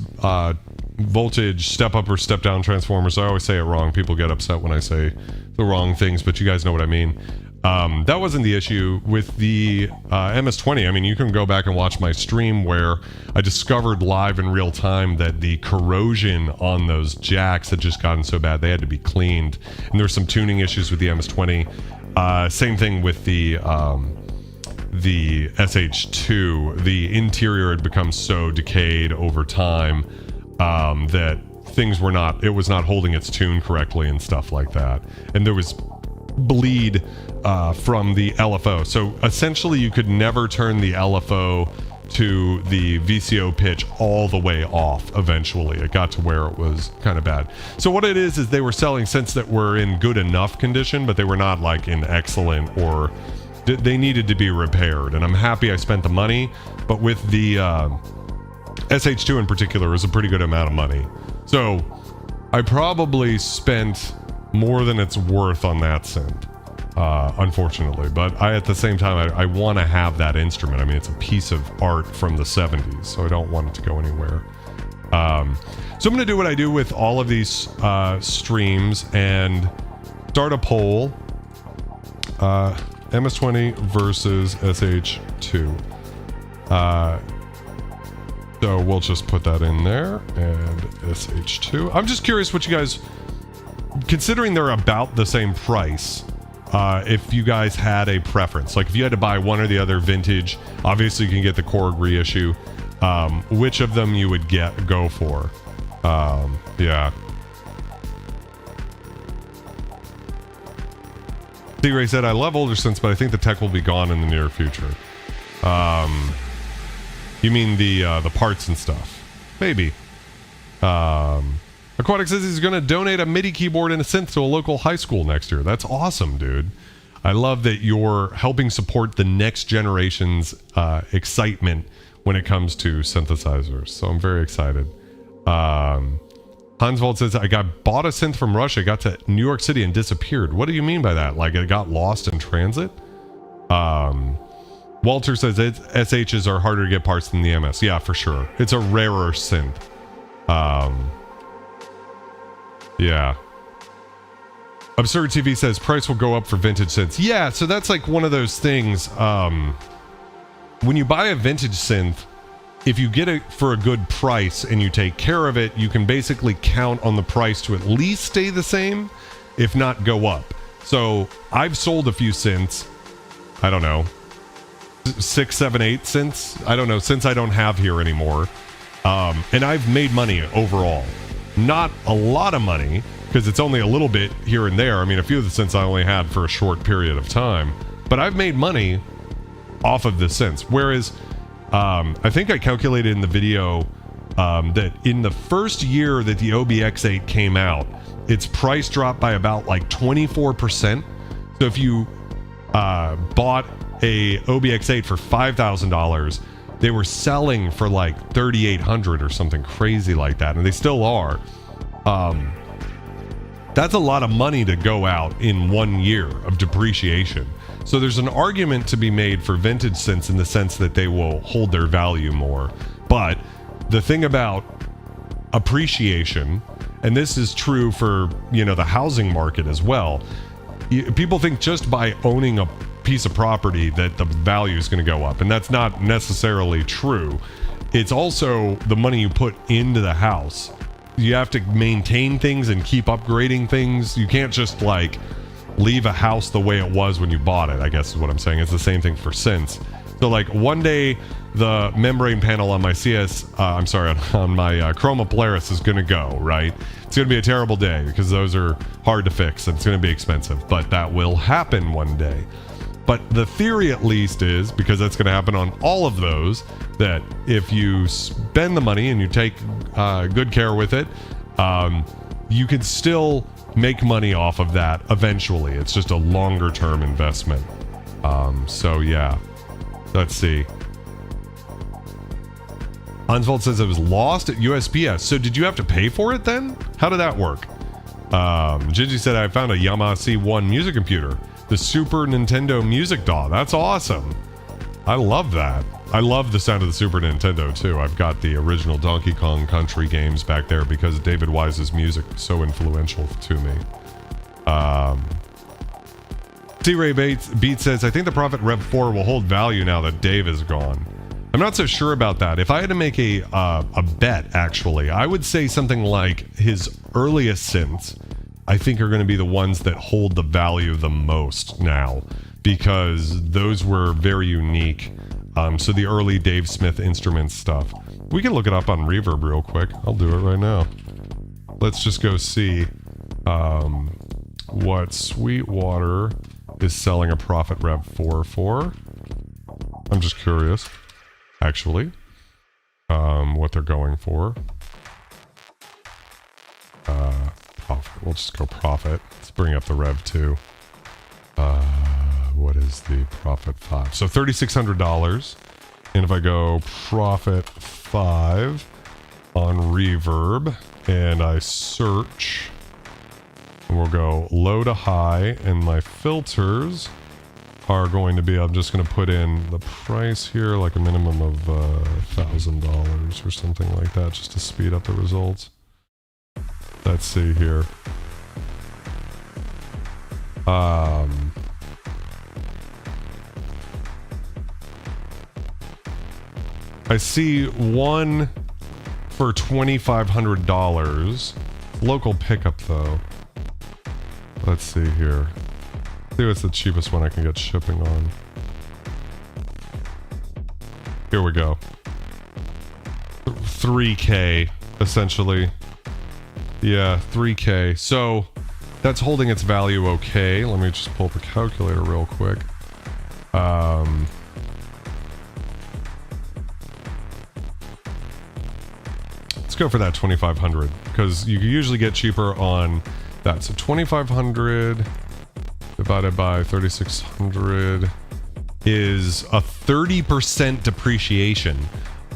voltage step up or step down transformers. I always say it wrong. People get upset when I say the wrong things, but you guys know what I mean. That wasn't the issue with the MS-20. I mean, you can go back and watch my stream where I discovered live in real time that the corrosion on those jacks had just gotten so bad they had to be cleaned, and there's some tuning issues with the MS-20. Same thing with the SH-2. The interior had become so decayed over time that it was not holding its tune correctly and stuff like that, and there was bleed from the LFO. So essentially you could never turn the LFO to the VCO pitch all the way off. Eventually it got to where it was kind of bad. So what it is they were selling synths that were in good enough condition, but they were not like in excellent, or they needed to be repaired. And I'm happy I spent the money, but with the SH-2 in particular is a pretty good amount of money. So I probably spent more than it's worth on that synth, unfortunately. But at the same time, I want to have that instrument. I mean, it's a piece of art from the 70s, so I don't want it to go anywhere. So I'm going to do what I do with all of these streams and start a poll. MS-20 versus SH-2. So we'll just put that in there, and SH-2. I'm just curious what you guys, considering they're about the same price, if you guys had a preference. Like if you had to buy one or the other vintage, obviously you can get the Korg reissue, which of them you would go for. Yeah. D-Ray said, I love older synths, but I think the tech will be gone in the near future. You mean the parts and stuff? Maybe. Aquatic says he's going to donate a MIDI keyboard and a synth to a local high school next year. That's awesome, dude. I love that you're helping support the next generation's excitement when it comes to synthesizers. So I'm very excited. Hansvold says, I bought a synth from Russia, got to New York City and disappeared. What do you mean by that? Like it got lost in transit? Walter says SHs are harder to get parts than the MS. Yeah, for sure. It's a rarer synth. Yeah. Absurd TV says price will go up for vintage synths. Yeah, so that's like one of those things. When you buy a vintage synth, if you get it for a good price and you take care of it, you can basically count on the price to at least stay the same, if not go up. So I've sold a few synths. I don't know. 6, 7, 8 synths. I don't know, since I don't have here anymore. And I've made money overall. Not a lot of money, because it's only a little bit here and there. I mean, a few of the synths I only had for a short period of time. But I've made money off of the synths. Whereas, I think I calculated in the video that in the first year that the OBX8 came out, its price dropped by about like 24%. So if you bought a OBX8 for $5,000, they were selling for like $3,800 or something crazy like that, and they still are. That's a lot of money to go out in 1 year of depreciation. So there's an argument to be made for vintage synths in the sense that they will hold their value more. But the thing about appreciation, and this is true for, you know, the housing market as well, people think just by owning a piece of property that the value is going to go up, and that's not necessarily true. It's also the money you put into the house. You have to maintain things and keep upgrading things. You can't just like leave a house the way it was when you bought it, I guess is what I'm saying. It's the same thing for synths. So like one day the membrane panel on my I'm sorry, on my Chroma Polaris is going to go, right? It's going to be a terrible day because those are hard to fix and it's going to be expensive, but that will happen one day. But the theory at least is, because that's going to happen on all of those, that if you spend the money and you take good care with it, you can still make money off of that eventually. It's just a longer term investment. So yeah, let's see. Ansvold says it was lost at USPS. So did you have to pay for it then? How did that work? Gingy said, I found a Yamaha C1 music computer. The Super Nintendo Music DAW. That's awesome. I love that. I love the sound of the Super Nintendo too. I've got the original Donkey Kong Country games back there because David Wise's music was so influential to me. T-Ray Beat says, I think the Prophet Rev 4 will hold value now that Dave is gone. I'm not so sure about that. If I had to make a bet, actually, I would say something like his earliest synths, I think, are going to be the ones that hold the value the most now, because those were very unique. So the early Dave Smith Instruments stuff. We can look it up on Reverb real quick. I'll do it right now. Let's just go see what Sweetwater is selling a Prophet Rev 4 for. I'm just curious, actually, what they're going for. Profit. We'll just go Profit. Let's bring up the Rev 2. What is the Prophet 5? So $3,600. And if I go Prophet 5 on Reverb and I search, and we'll go low to high, and my filters are going to be, I'm just going to put in the price here, like a minimum of $1,000 or something like that, just to speed up the results. Let's see here. I see one for $2,500. Local pickup though. Let's see here. See what's the cheapest one I can get shipping on. Here we go. 3K essentially. Yeah, 3K. So that's holding its value okay. Let me just pull up a calculator real quick. Let's go for that 2,500 because you can usually get cheaper on that. So 2,500 divided by 3,600 is a 30% depreciation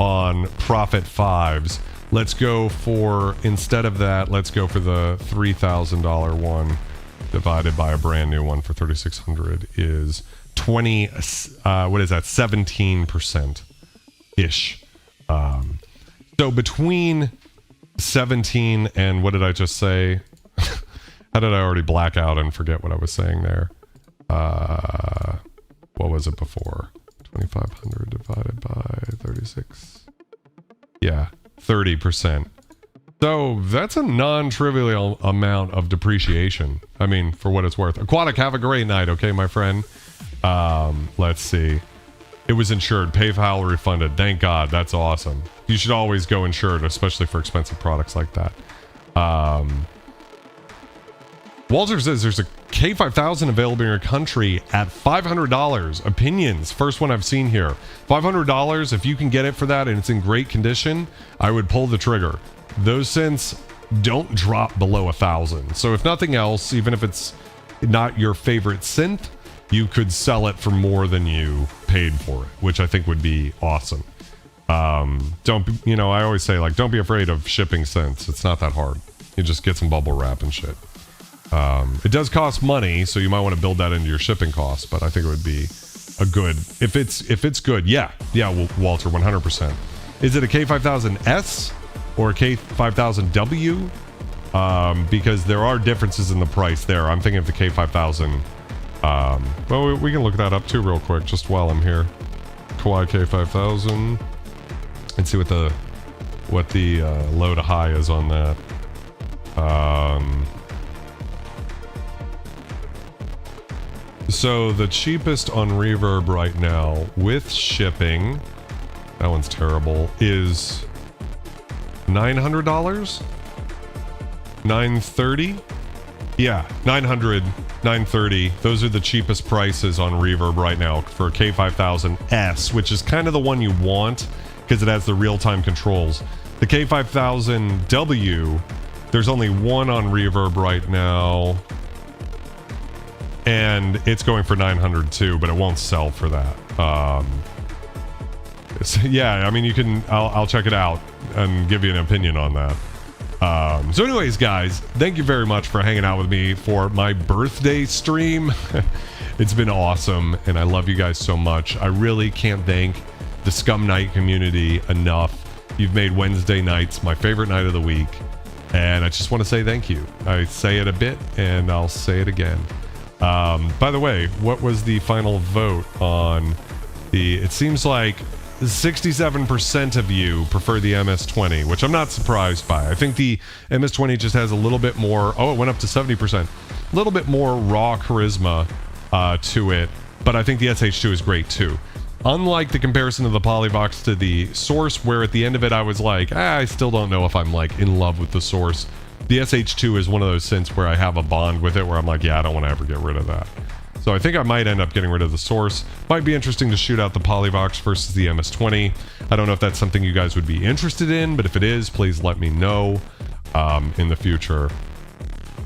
on Prophet 5s. Let's go for, instead of that, let's go for the $3,000 one divided by a brand new one for 3,600 is 20, what is that, 17%-ish. So between 17 and, what did I just say? How did I already black out and forget what I was saying there? What was it before? 2,500 divided by 36. Yeah. 30%. So that's a non-trivial amount of depreciation. I mean, for what it's worth. Aquatic, have a great night, okay, my friend? Let's see. It was insured. PayPal refunded. Thank God. That's awesome. You should always go insured, especially for expensive products like that. Walter says there's a K5000 available in your country at $500. Opinions, first one I've seen here. $500, if you can get it for that and it's in great condition, I would pull the trigger. Those synths don't drop below $1,000. So if nothing else, even if it's not your favorite synth, you could sell it for more than you paid for it, which I think would be awesome. Don't, you know, I always say, like, don't be afraid of shipping synths. It's not that hard. You just get some bubble wrap and shit. It does cost money, so you might want to build that into your shipping costs, but I think it would be a good, if it's good, yeah, Walter, 100%. Is it a K5000S or a K5000W? Because there are differences in the price there. I'm thinking of the K5000. Well, we can look that up too real quick, just while I'm here. Kawai K5000, and see what the low to high is on that. So the cheapest on Reverb right now with shipping that one's terrible, is $900? $930? Yeah, $900, $930. Those are the cheapest prices on Reverb right now for a K5000S, which is kind of the one you want because it has the real-time controls. The K5000W, there's only one on Reverb right now, and it's going for $900 too, but it won't sell for that. So yeah, I mean, you can. I'll check it out and give you an opinion on that. So anyways, guys, thank you very much for hanging out with me for my birthday stream. It's been awesome, and I love you guys so much. I really can't thank the Scum Night community enough. You've made Wednesday nights my favorite night of the week, and I just want to say thank you. I say it a bit, and I'll say it again. By the way, what was the final vote on the... It seems like 67% of you prefer the MS-20, which I'm not surprised by. I think the MS-20 just has a little bit more... Oh, it went up to 70%. A little bit more raw charisma to it, but I think the SH-2 is great too. Unlike the comparison of the Polyvox to the Source, where at the end of it I was like, I still don't know if I'm like in love with the Source. The SH-2 is one of those synths where I have a bond with it where I'm like, yeah, I don't want to ever get rid of that. So I think I might end up getting rid of the Source. Might be interesting to shoot out the Polyvox versus the MS-20. I don't know if that's something you guys would be interested in, but if it is, please let me know in the future.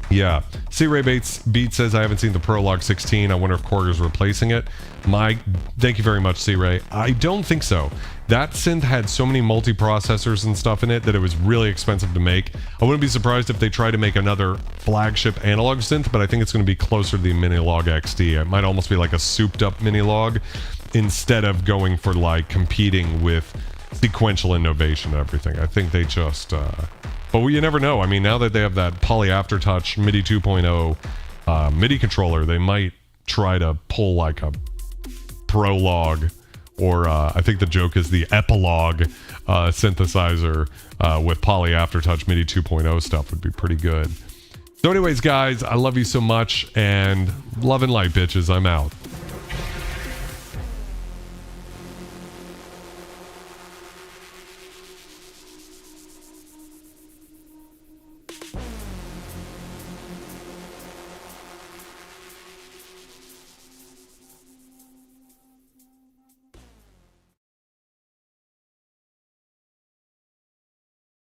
Yeah. C-Ray Beat says, I haven't seen the Prologue 16. I wonder if Korg is replacing it. Thank you very much, C-Ray. I don't think so. That synth had so many multi-processors and stuff in it that it was really expensive to make. I wouldn't be surprised if they try to make another flagship analog synth, but I think it's going to be closer to the Minilog XD. It might almost be like a souped-up Minilog instead of going for like competing with sequential innovation and everything. I think they just... But you never know. I mean, now that they have that Poly Aftertouch MIDI 2.0 MIDI controller, they might try to pull like a Prologue, or I think the joke is the Epilogue synthesizer with Poly Aftertouch MIDI 2.0 stuff would be pretty good. So anyways, guys, I love you so much, and love and light, bitches. I'm out.